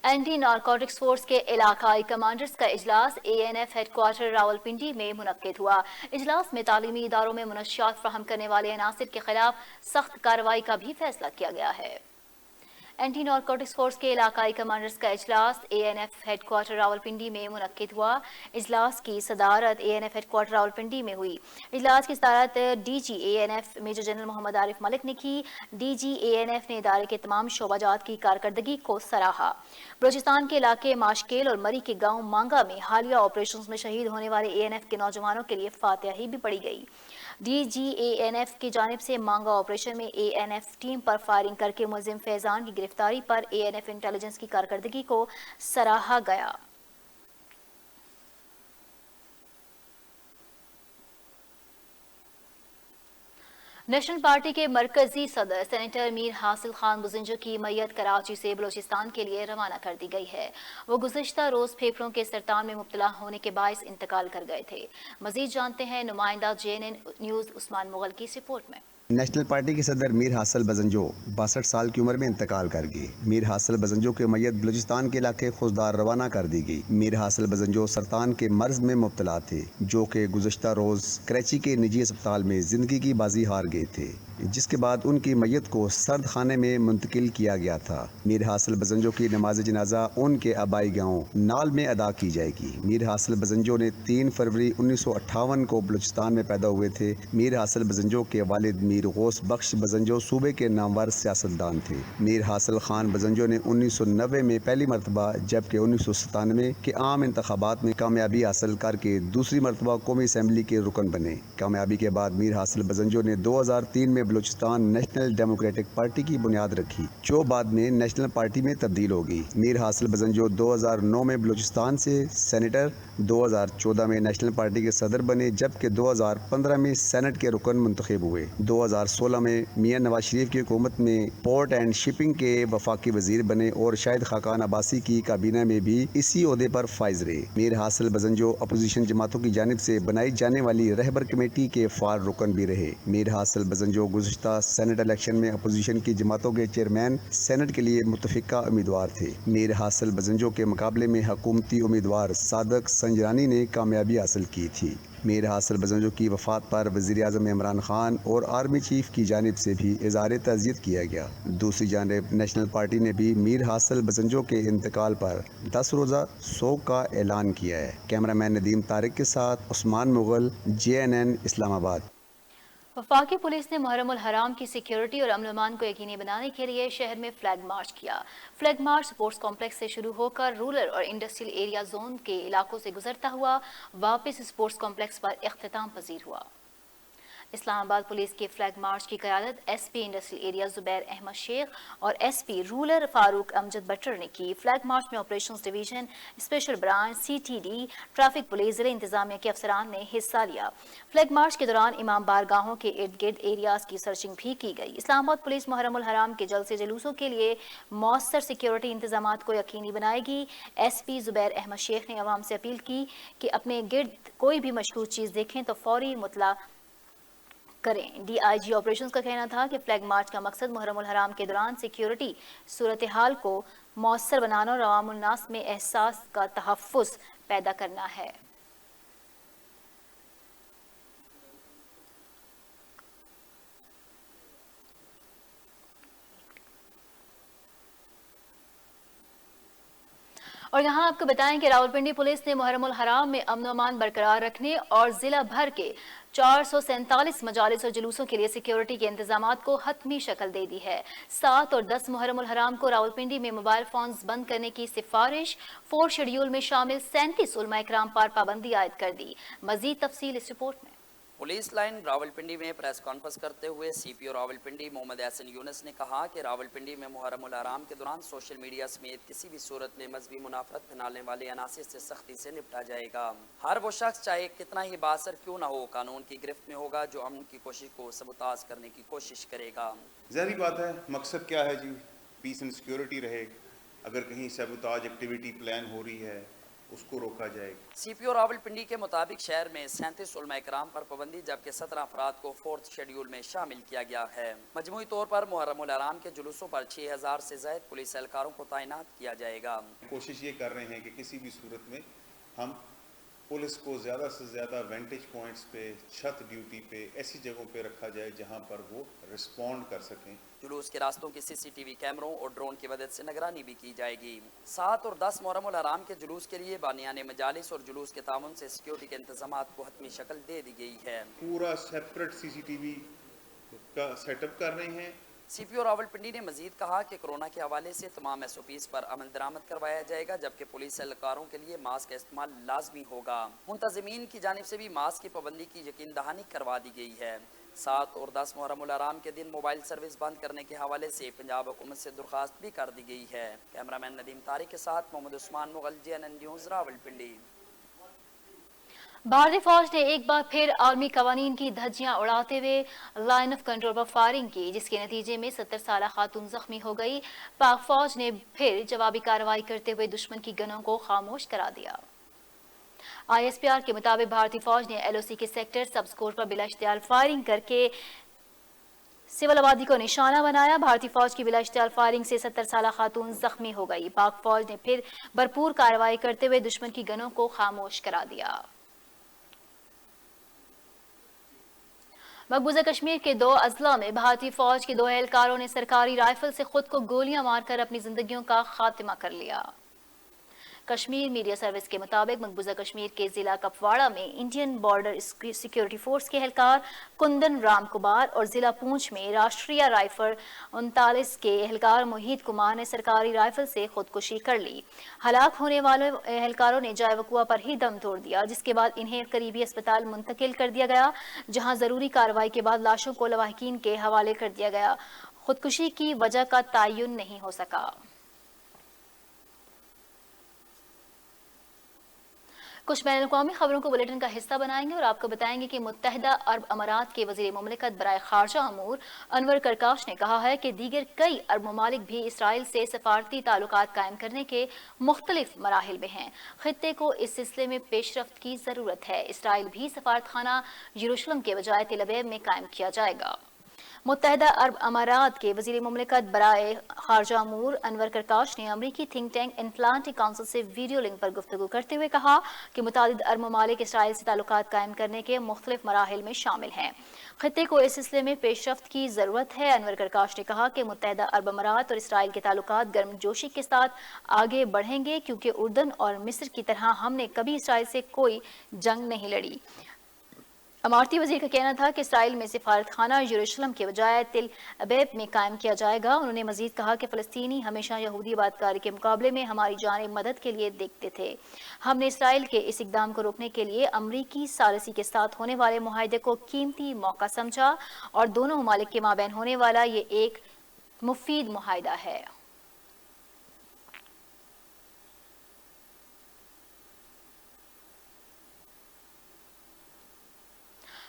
एंटी नारकोटिक्स फोर्स के इलाकाई कमांडर्स का इजलास ANF हेडक्वार्टर रावलपिंडी में मुनक्किद हुआ। इजलास में तालीमी इदारों में मुनशियात फराहम करने वाले अनासिर के खिलाफ सख्त कार्रवाई का भी फैसला किया गया है। एंटी नारकोटिक्स फोर्स के इलाकाई कमांडर्स का इजलास ANF हेडक्वार्टर रावलपिंडी में मुनक्किद हुआ। इजलास की सदारत ANF हेडक्वार्टर रावलपिंडी में हुई। इजलास की सदारत DG ANF major general Mohammad Arif Malik ने की। DG ANF ने इदारे के तमाम शोबाजात की कारकर्दगी को सराहा। बलूचिस्तान के इलाके माशकेल और मरी के गांव मांगा में हालिया ऑपरेशंस में शहीद होने वाले ANF के नौजवानों के लिए फातिहा भी पढ़ी गई। DG ANF की जानिब से मांगा ऑपरेशन में ANF टीम पर फायरिंग करके मुलजिम फैजान की गिरफ्तारी पर ANF इंटेलिजेंस की कारकर्दगी को सराहा गया। नेशनल पार्टी के मरकजी सदर सेनेटर मीर हासिल खान बुज़िंजो की मैयत कराची से बलूचिस्तान के लिए रवाना कर दी गई है। वो गुज़िश्ता रोज फेफड़ों के सरतान में मुब्तला होने के बायस इंतकाल कर गए थे। मजीद जानते हैं नुमाइंदा JNN न्यूज़ उस्मान मुगल की इस रिपोर्ट में। नेशनल पार्टी के सदर मीर हासिल बज़ंजो 62 साल की उम्र में इंतकाल कर गए। मीर हासिल बज़ंजो के मैयत बलूचिस्तान के इलाके खुशदार रवाना कर दी गई। मीर हासिल बज़ंजो सरतान के मर्ज में मुब्तला थे, जो कि गुज़श्ता रोज कराची के निजी अस्पताल में जिंदगी की बाजी हार गए थे, जिसके बाद उनकी मैयत को सर्द खाने में मुंतकिल किया गया था। मीर हासिल बज़ंजो की नमाज जनाजा उनके आबाई गाँव नाल में अदा की जाएगी। मीर हासिल बज़ंजो ने 3 फरवरी 1958 को बलूचिस्तान में पैदा हुए थे। मीर हासिल बज़ंजो के वालिद मीर गौस बख्श बज़ंजो सूबे के नामवर सियासतदान थे। मीर हासिल खान बज़ंजो ने 1990 में पहली मरतबा जबकि 1997 के आम इंतखाबात में कामयाबी हासिल करके दूसरी मरतबा कौमी असम्बली के रुकन बने। कामयाबी के बाद मीर हासिल बज़ंजो ने 2003 में बलूचिस्तान नेशनल डेमोक्रेटिक पार्टी की बुनियाद रखी, जो बाद में नेशनल पार्टी में तब्दील हो गई। मीर हासिल बज़ंजो 2009 में बलूचिस्तान से सेनेटर, 2014 में नेशनल पार्टी के सदर बने, जबकि 2015 में सेनेट के रुकन मुंतखब हुए। 2016 में मियां नवाज शरीफ की हुकूमत में पोर्ट एंड शिपिंग के वफाकी वजीर बने और शाहिद खाकान अब्बासी की काबीना में भी इसी ओहदे पर फाइज रहे। मीर हासिल बज़ंजो अपोजिशन जमातों की जानिब से बनाई जाने वाली रहबर कमेटी के फार रुकन भी रहे। मीर हासिल बज़ंजो गुज़श्ता सेनेट इलेक्शन में अपोजिशन की जमातों के चेयरमैन सेनेट के लिए मुतफिका उम्मीदवार थे। मीर हासिल बज़ंजो के मुकाबले में हुकूमती उम्मीदवार सादक संजरानी ने कामयाबी हासिल की थी। मीर हासिल बज़ंजो की वफ़ात पर वज़ीर आज़म इमरान खान और आर्मी चीफ की जानिब से भी इज़हार तज़ियत किया गया। दूसरी जानिब नेशनल पार्टी ने भी मीर हासिल बज़ंजो के इंतकाल पर 10 रोज़ा शोक का ऐलान किया है। कैमरामैन नदीम तारिक के साथ उस्मान मुगल, JNN इस्लामाबाद। वफाकी पुलिस ने मुहर्रम उल हराम की सिक्योरिटी और अमन अमान को यकीनी बनाने के लिए शहर में फ्लैग मार्च किया। फ्लैग मार्च स्पोर्ट्स कॉम्प्लेक्स से शुरू होकर रूरल और इंडस्ट्रियल एरिया जोन के इलाकों से गुजरता हुआ वापस स्पोर्ट्स कॉम्प्लेक्स पर इख्तिताम पजीर हुआ। इस्लामाबाद पुलिस के फ्लैग मार्च की क़यादत SP industrial area Zubair Ahmed Sheikh और SP रूरल फारूक अमजद बट्टर ने की। फ्लैग मार्च में operations division, special branch, CTD, traffic police, ज़िले इंतजामिया के अफसरान ने हिस्सा लिया। फ्लैग मार्च के दौरान इमाम बारगाहों के इर्द गिर्द एरियाज की सर्चिंग भी की गई। इस्लामाबाद पुलिस मुहर्रम उल हराम के जलसे जुलूसों के लिए मौसर सिक्योरिटी इंतजामात को यकीनी बनाएगी। SP जुबैर अहमद शेख ने अवाम से अपील की कि अपने गिर्द कोई भी मशकूक चीज़ देखें तो फौरी मुतला करें। DIG ऑपरेशंस का कहना था कि फ्लैग मार्च का मकसद मुहर्रम उल हराम के दौरान सिक्योरिटी सूरत हाल को मौसर बनाना और अवामुल नास में एहसास का तहफ़्फ़ुज़ पैदा करना है। اور یہاں آپ کو بتائیں کہ راولپنڈی پولیس نے محرم الحرام میں امن و امان برقرار رکھنے اور ضلع بھر کے 447 مجالس اور جلوسوں کے لیے سیکیورٹی کے انتظامات کو حتمی شکل دے دی ہے۔ 7 اور 10 محرم الحرام کو راولپنڈی میں موبائل فونز بند کرنے کی سفارش 4 شیڈیول میں شامل 37 علماء کرام پر پابندی عائد کر دی۔ مزید تفصیل اس رپورٹ میں۔ پولیس لائن راولپنڈی میں پریس کانفرنس کرتے ہوئے سی پی او راولپنڈی محمد احسن یونس نے کہا کہ راولپنڈی میں محرم الحرام کے دوران سوشل میڈیا سمیت کسی بھی صورت میں مذہبی منافرت پھیلانے والے عناصر سے سختی سے نپٹا جائے گا۔ ہر وہ شخص چاہے کتنا ہی بااثر کیوں نہ ہو قانون کی گرفت میں ہوگا جو امن کی کوشش کو سبوتاژ کرنے کی کوشش کرے گا۔ ظاہری بات ہے مقصد کیا ہے جی، پیس اینڈ سیکیورٹی رہے، اگر کہیں سیبوتاج ایکٹیویٹی پلان ہو رہی ہے اس کو روکا جائے گا۔ سی پی او راولپنڈی کے مطابق شہر میں 37 علماء کرام پر پابندی جبکہ 17 افراد کو 4 شیڈیول میں شامل کیا گیا ہے۔ مجموعی طور پر محرم الحرام کے جلوسوں پر 6000 سے زائد پولیس اہلکاروں کو تعینات کیا جائے گا۔ کوشش یہ کر رہے ہیں کہ کسی بھی صورت میں ہم پولیس کو زیادہ سے زیادہ وینٹیج پوائنٹس پہ، چھت ڈیوٹی پہ، ایسی جگہوں پہ رکھا جائے جہاں پر وہ رسپونڈ کر سکیں۔ جلوس کے راستوں کی سی سی ٹی وی کیمروں اور ڈرون کی مدد سے نگرانی بھی کی جائے گی۔ 7 اور 10 محرم الحرام کے جلوس کے لیے بانیان مجالس اور جلوس کے تعاون سے سیکیورٹی کے انتظامات کو حتمی شکل دے دی گئی ہے۔ پورا سیپریٹ سی سی ٹی وی کا سیٹ اپ کر رہے ہیں۔ سی پی او راولپنڈی نے مزید کہا کہ کورونا کے حوالے سے تمام ایس او پیز پر عمل درآمد کروایا جائے گا جبکہ پولیس اہلکاروں کے لیے ماسک کا استعمال لازمی ہوگا۔ منتظمین کی جانب سے بھی ماسک کی پابندی کی یقین دہانی کروا دی گئی ہے۔ 7 اور 10 محرم الحرام کے دن موبائل سروس بند کرنے کے حوالے سے پنجاب حکومت سے درخواست بھی کر دی گئی ہے۔ کیمرامین ندیم طارق کے ساتھ محمد عثمان مغل JNN نیوز راولپنڈی۔ بھارتی فوج نے ایک بار پھر عالمی قوانین کی دھجیاں اڑاتے ہوئے line of control per firing کی جس کے نتیجے میں 70 سالہ خاتون زخمی ہو گئی۔ پاک فوج نے پھر جوابی کارروائی کرتے ہوئے دشمن کی گنوں کو خاموش کرا دیا۔ ISPR کے مطابق بھارتی فوج نے LOC کے سیکٹر سب اسکور پر بلا اشتعال فائرنگ کر کے سول آبادی کو نشانہ بنایا۔ بھارتی فوج کی بلا اشتعال فائرنگ سے 70 سالہ خاتون زخمی ہو گئی۔ پاک فوج نے پھر بھرپور کارروائی کرتے ہوئے دشمن کی گنوں کو خاموش کرا دیا۔ مقبوضہ کشمیر کے 2 اضلاع میں بھارتی فوج کے 2 اہلکاروں نے سرکاری رائفل سے خود کو گولیاں مار کر اپنی زندگیوں کا خاتمہ کر لیا۔ کشمیر میڈیا سروس کے مطابق مقبوضہ کشمیر کے ضلع کپواڑہ میں انڈین بارڈر سیکیورٹی فورس کے اہلکار کندن رام کمار اور ضلع پونچھ میں راشٹریہ رائفل 39 کے اہلکار موہت کمار نے سرکاری رائفل سے خودکشی کر لی۔ ہلاک ہونے والے اہلکاروں نے جائے وقوع پر ہی دم توڑ دیا جس کے بعد انہیں قریبی اسپتال منتقل کر دیا گیا جہاں ضروری کارروائی کے بعد لاشوں کو لواحقین کے حوالے کر دیا گیا۔ خودکشی کی وجہ کا تعین نہیں ہو سکا۔ کچھ بین الاقوامی خبروں کو بلیٹن کا حصہ بنائیں گے اور آپ کو بتائیں گے کہ متحدہ عرب امارات کے وزیر مملکت برائے خارجہ امور انور کرکاش نے کہا ہے کہ دیگر کئی عرب ممالک بھی اسرائیل سے سفارتی تعلقات قائم کرنے کے مختلف مراحل میں ہیں۔ خطے کو اس سلسلے میں پیش رفت کی ضرورت ہے۔ اسرائیل بھی سفارتخانہ یروشلم کے بجائے تل ابیب میں قائم کیا جائے گا۔ متحدہ عرب امارات کے وزیر مملکت برائے خارجہ امور انور کرکاش نے امریکی تھنک ٹینک اٹلانٹک کونسل سے ویڈیو لنک پر گفتگو کرتے ہوئے کہا کہ متعدد عرب ممالک اسرائیل سے تعلقات قائم کرنے کے مختلف مراحل میں شامل ہیں۔ خطے کو اس سلسلے میں پیش رفت کی ضرورت ہے۔ انور کرکاش نے کہا کہ متحدہ عرب امارات اور اسرائیل کے تعلقات گرم جوشی کے ساتھ آگے بڑھیں گے کیونکہ اردن اور مصر کی طرح ہم نے کبھی اسرائیل سے کوئی جنگ نہیں لڑی۔ اماراتی وزیر کا کہنا تھا کہ اسرائیل میں سفارتخانہ یروشلم کے بجائے تل ابیب میں قائم کیا جائے گا۔ انہوں نے مزید کہا کہ فلسطینی ہمیشہ یہودی آبادکاری کے مقابلے میں ہماری جانب مدد کے لیے دیکھتے تھے۔ ہم نے اسرائیل کے اس اقدام کو روکنے کے لیے امریکی ثالثی کے ساتھ ہونے والے معاہدے کو قیمتی موقع سمجھا اور دونوں ممالک کے مابین ہونے والا یہ ایک مفید معاہدہ ہے۔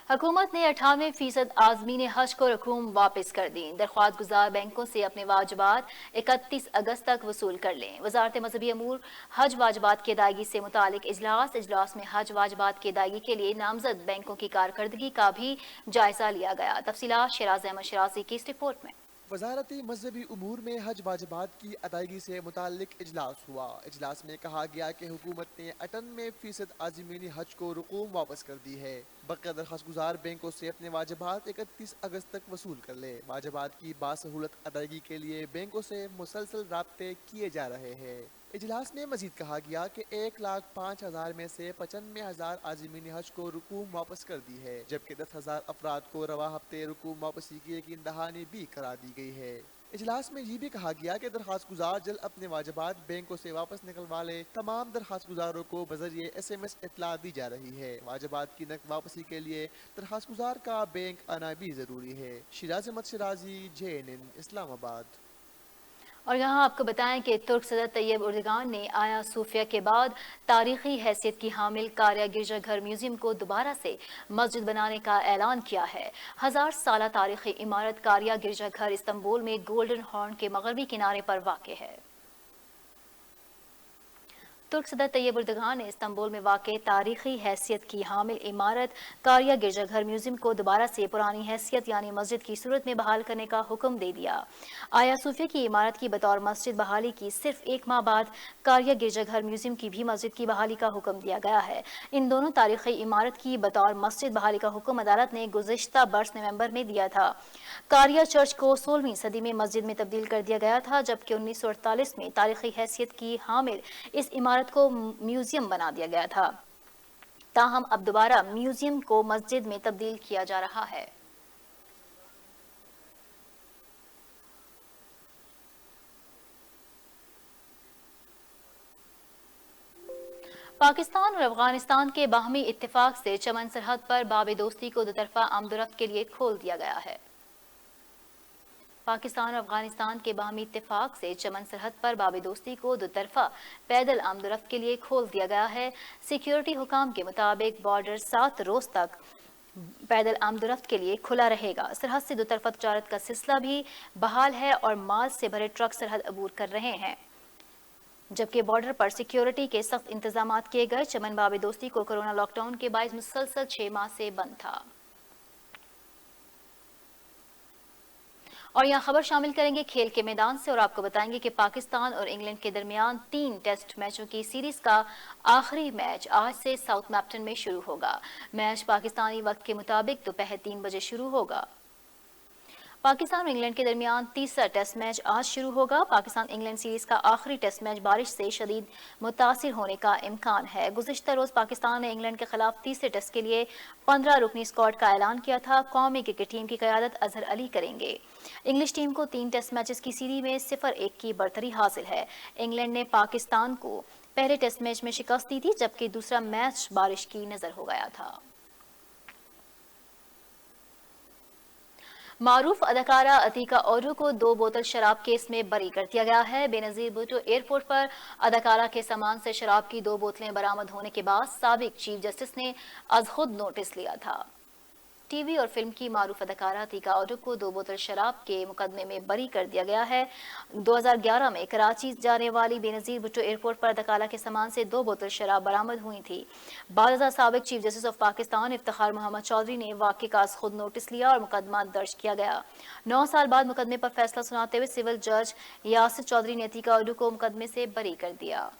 حکومت نے 98% عازمین حج کو رقوم واپس کر دی۔ درخواست گزار بینکوں سے اپنے واجبات 31 اگست تک وصول کر لیں۔ وزارت مذہبی امور حج واجبات کی ادائیگی سے متعلق اجلاس میں حج واجبات کی ادائیگی کے لیے نامزد بینکوں کی کارکردگی کا بھی جائزہ لیا گیا۔ تفصیلات شیراز احمد شیرازی کی اس رپورٹ میں۔ وزارت مذہبی امور میں حج واجبات کی ادائیگی سے متعلق اجلاس ہوا۔ اجلاس میں کہا گیا کہ حکومت نے 98% عازمین حج کو رقوم واپس کر دی ہے۔ بقیہ درخواست گزار بینکوں سے اپنے واجبات 31 اگست تک وصول کر لے۔ واجبات کی باسہولت ادائیگی کے لیے بینکوں سے مسلسل رابطے کیے جا رہے ہیں۔ इजलास में मजीद कहा गया कि 1,05,000 में से 95,000 आज़मीन हज को रुकूम वापस कर दी है, जबकि 10,000 अफराद को रवा हफ्ते रुकूम वापसी की यकीन दहानी भी करा दी गई है। इजलास में ये भी कहा गया कि दरखास्त गुजार जल्द अपने वाजिबात बैंकों से वापस निकलवा ले। तमाम दरखास्त गुजारों को बजरिए SMS इत्तला दी जा रही है। वाजिबात की नकद वापसी के लिए दरखास्त गुजार का बैंक आना भी जरूरी है। शिराज अहमद शिराजी, JNN इस्लामाबाद। और यहाँ आपको बताएं कि तुर्क सदर तैयब उर्दगान ने आया सूफिया के बाद तारीखी हैसियत की हामिल कारिया गिरजाघर म्यूजियम को दोबारा से मस्जिद बनाने का ऐलान किया है। 1000 साल तारीखी इमारत कारिया गिरजाघर इस्तांबुल में गोल्डन हॉर्न के मगरबी किनारे पर वाक़ है। तुर्क सदर तैयब उर्दगान ने इस्तांबुल में वाक़ तारीखी हैसियत की हामिल इमारत कारिया गिरजाघर म्यूजियम को दोबारा से पुरानी हैसियत यानी मस्जिद की सूरत में बहाल करने का हुक्म दे दिया। आया सूफिया की इमारत की बतौर मस्जिद बहाली की सिर्फ 1 माह बाद कारिया गिरजाघर म्यूजियम की भी मस्जिद की बहाली का हुक्म दिया गया है। इन दोनों तारीखी इमारत की बतौर मस्जिद बहाली का हुक्म अदालत ने गुज़िश्ता बरस नवंबर में दिया था। कारिया चर्च को 16वीं सदी में मस्जिद में तब्दील कर दिया गया था, जबकि 1948 में तारीखी हैसियत की हामिल इस इमारत को म्यूजियम बना दिया गया था। ताहम अब दोबारा म्यूजियम को मस्जिद में तब्दील किया जा रहा है। पाकिस्तान और अफगानिस्तान के बाहमी इत्तेफाक से चमन सरहद पर बाब दोस्ती को दोतरफा आमदोरफ्त के लिए खोल दिया गया है। पाकिस्तान और अफगानिस्तान के बाहमी इत्तेफाक से चमन सरहद पर बाब दोस्ती को दोतरफा पैदल आमदोरफ्त के लिए खोल दिया गया है। सिक्योरिटी हुकाम के मुताबिक बॉर्डर 7 रोज तक पैदल आमदोरफ्त के लिए खुला रहेगा। सरहद से दोतरफा तजारत का सिलसिला भी बहाल है और माल से भरे ट्रक सरहद अबूर कर रहे हैं, जबकि बॉर्डर पर सिक्योरिटी के सख्त इंतजाम किए गए। चमन बाब दोस्ती को कोरोना लॉकडाउन के बायस मुसलसल 6 माह से बंद था। और यहाँ खबर शामिल करेंगे खेल के मैदान से और आपको बताएंगे कि पाकिस्तान और इंग्लैंड के दरमियान 3 टेस्ट मैचों की सीरीज का आखिरी मैच आज से साउथमैप्टन में शुरू होगा। मैच पाकिस्तानी वक्त के मुताबिक दोपहर 3 बजे शुरू होगा। पाकिस्तान और इंग्लैंड के दरमियान तीसरा टेस्ट मैच आज शुरू होगा। पाकिस्तान इंग्लैंड सीरीज का आखिरी टेस्ट मैच बारिश से शदीद मुतासिर होने का इम्कान है। गुज़िश्ता रोज पाकिस्तान ने इंग्लैंड के खिलाफ तीसरे टेस्ट के लिए 15 रुकनी स्क्वाड का ऐलान किया था। कौमी क्रिकेट टीम की क़यादत अजहर अली करेंगे। इंग्लिश टीम को 3 टेस्ट मैचेस की सीरीज में 0-1 की बरतरी हासिल है। इंग्लैंड ने पाकिस्तान को पहले टेस्ट मैच में शिकस्त दी थी, जबकि दूसरा मैच बारिश की नजर हो गया था। मारूफ अदाकारा अतीका औरू को 2 बोतल शराब केस में बरी कर दिया गया है। बेनजीर भुट्टो एयरपोर्ट पर अदाकारा के सामान से शराब की 2 बोतलें बरामद होने के बाद साबिक चीफ जस्टिस ने अज खुद नोटिस लिया था। टीवी और फिल्म की मारूफ अदाकारा अतीका औरू को 2 बोतल शराब के मुकदमे में बरी कर दिया गया है। 2011 में कराची जाने वाली बेनजीर भुट्टो एयरपोर्ट पर अदाकारा के सामान से 2 बोतल शराब बरामद हुई थी। बाद साबिक chief justice of Pakistan Iftikhar Mohammad Chaudhry ने वाक़े का खुद नोटिस लिया और मुकदमा दर्ज किया गया। 9 साल बाद मुकदमे पर फैसला सुनाते हुए सिविल जज यासिर चौधरी ने अतीका औरू को मुकदमे से बरी कर दिया।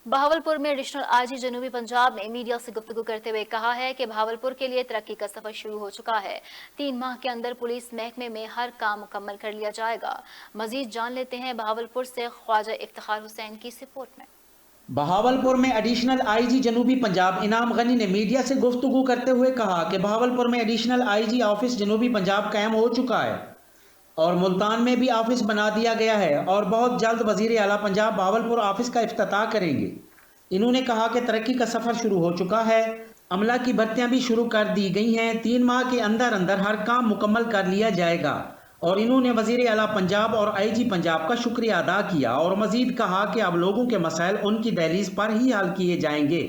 बहावलपुर में एडिशनल आईजी जनूबी पंजाब ने मीडिया से गुफ्तगू करते हुए कहा है कि बहावलपुर के लिए तरक्की का सफर शुरू हो चुका है। 3 माह के अंदर पुलिस महकमे में हर काम मुकम्मल कर लिया जाएगा। मजीद जान लेते हैं बहावलपुर से ख्वाजा इफ्तिखार हुसैन की रिपोर्ट में। बहावलपुर में एडिशनल आईजी जनूबी पंजाब इनाम गनी ने मीडिया से गुफ्तगू करते हुए कहा कि बहावलपुर में एडिशनल आईजी ऑफिस जनूबी पंजाब कायम हो चुका है और मुल्तान में भी ऑफिस बना दिया गया है और बहुत जल्द वजीर आला पंजाब बहावलपुर ऑफिस का इफ्तिताह करेंगे। इन्होंने कहा कि तरक्की का सफ़र शुरू हो चुका है, अमला की भर्तियां भी शुरू कर दी गई हैं। 3 माह के अंदर अंदर हर काम मुकम्मल कर लिया जाएगा और इन्होंने वजीर आला पंजाब और आईजी पंजाब का शुक्रिया अदा किया और मजीद कहा कि अब लोगों के मसाइल उनकी दहलीज पर ही हल किए जाएंगे।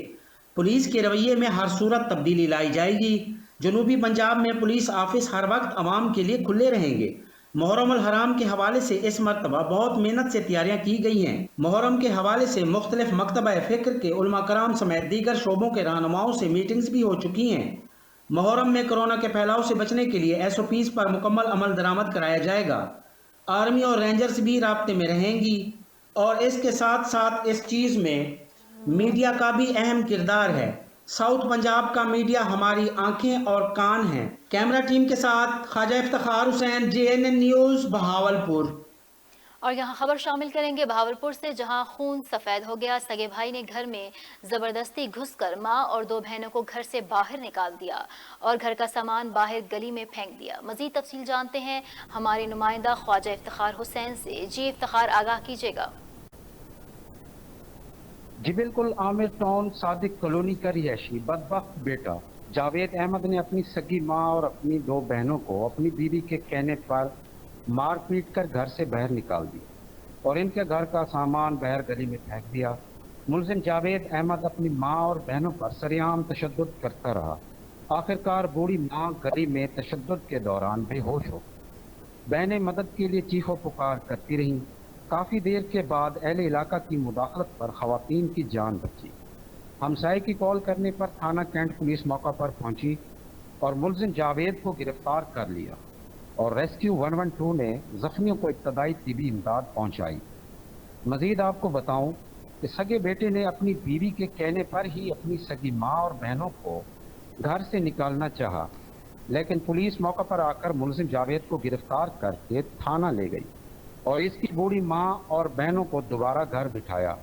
पुलिस के रवैये में हर सूरत तब्दीली लाई जाएगी। जनूबी पंजाब में पुलिस ऑफिस हर वक्त आवाम के लिए खुले रहेंगे। मुहर्रम अल हराम के हवाले से इस मरतबा बहुत मेहनत से तैयारियां की गई हैं। मुहर्रम के हवाले से मुख्तलिफ मकतबा फ़िक्र के उलमा कराम समेत दीगर शोबों के रहनुमाओं से मीटिंग्स भी हो चुकी हैं। मुहर्रम में कोरोना के फैलाव से बचने के लिए SOPs पर मुकम्मल अमल दरामद कराया जाएगा। आर्मी और रेंजर्स भी राब्ते में रहेंगी और इसके साथ साथ इस चीज़ में मीडिया का भी अहम किरदार है। साउथ पंजाब का मीडिया हमारी आंखें और कान हैं। कैमरा टीम के साथ ख्वाजा इफ्तिखार हुसैन, JNN न्यूज़, बहावलपुर। اور یہاں خبر شامل کریں گے بہاولپور سے، جہاں خون سفید ہو گیا۔ سگے بھائی نے گھر میں زبردستی گھس کر ماں اور 2 بہنوں کو گھر سے باہر نکال دیا اور گھر کا سامان باہر گلی میں پھینک دیا۔ مزید تفصیل جانتے ہیں ہمارے نمائندہ خواجہ افتخار حسین سے۔ جی افتخار، آگاہ کیجیے گا۔ جی بالکل، عامر ٹاؤن صادق کالونی کا رہائشی بدبخت بیٹا جاوید احمد نے اپنی سگی ماں اور اپنی 2 بہنوں کو اپنی بیوی کے کہنے پر مار پیٹ کر گھر سے باہر نکال دیا اور ان کے گھر کا سامان باہر گلی میں پھینک دیا۔ ملزم جاوید احمد اپنی ماں اور بہنوں پر سرعام تشدد کرتا رہا۔ آخرکار بوڑھی ماں گلی میں تشدد کے دوران بے ہوش ہو، بہنیں مدد کے لیے چیخ و پکار کرتی رہیں۔ کافی دیر کے بعد اہل علاقہ کی مداخلت پر خواتین کی جان بچی۔ ہمسائے کی کال کرنے پر تھانہ کینٹ پولیس موقع پر پہنچی اور ملزم جاوید کو گرفتار کر لیا اور ریسکیو 112 نے زخمیوں کو ابتدائی طبی امداد پہنچائی۔ مزید آپ کو بتاؤں کہ سگے بیٹے نے اپنی بیوی کے کہنے پر ہی اپنی سگی ماں اور بہنوں کو گھر سے نکالنا چاہا، لیکن پولیس موقع پر آ کر ملزم جاوید کو گرفتار کر کے تھانہ لے گئی اور اس کی بوڑھی ماں اور بہنوں کو دوبارہ گھر بٹھایا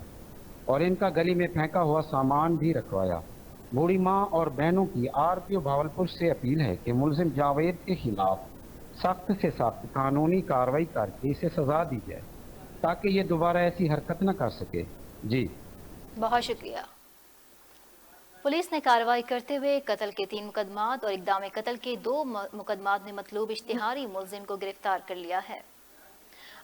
اور ان کا گلی میں پھینکا ہوا سامان بھی رکھوایا۔ بوڑھی ماں اور بہنوں کی RPO بہاولپور سے اپیل ہے کہ ملزم جاوید کے خلاف سخت سے سخت قانونی کارروائی کر کے اسے سزا دی جائے تاکہ یہ دوبارہ ایسی حرکت نہ کر سکے۔ جی بہت شکریہ۔ پولیس نے کارروائی کرتے ہوئے قتل کے 3 مقدمات اور اقدام قتل کے 2 مقدمات میں مطلوب اشتہاری ملزم کو گرفتار کر لیا ہے۔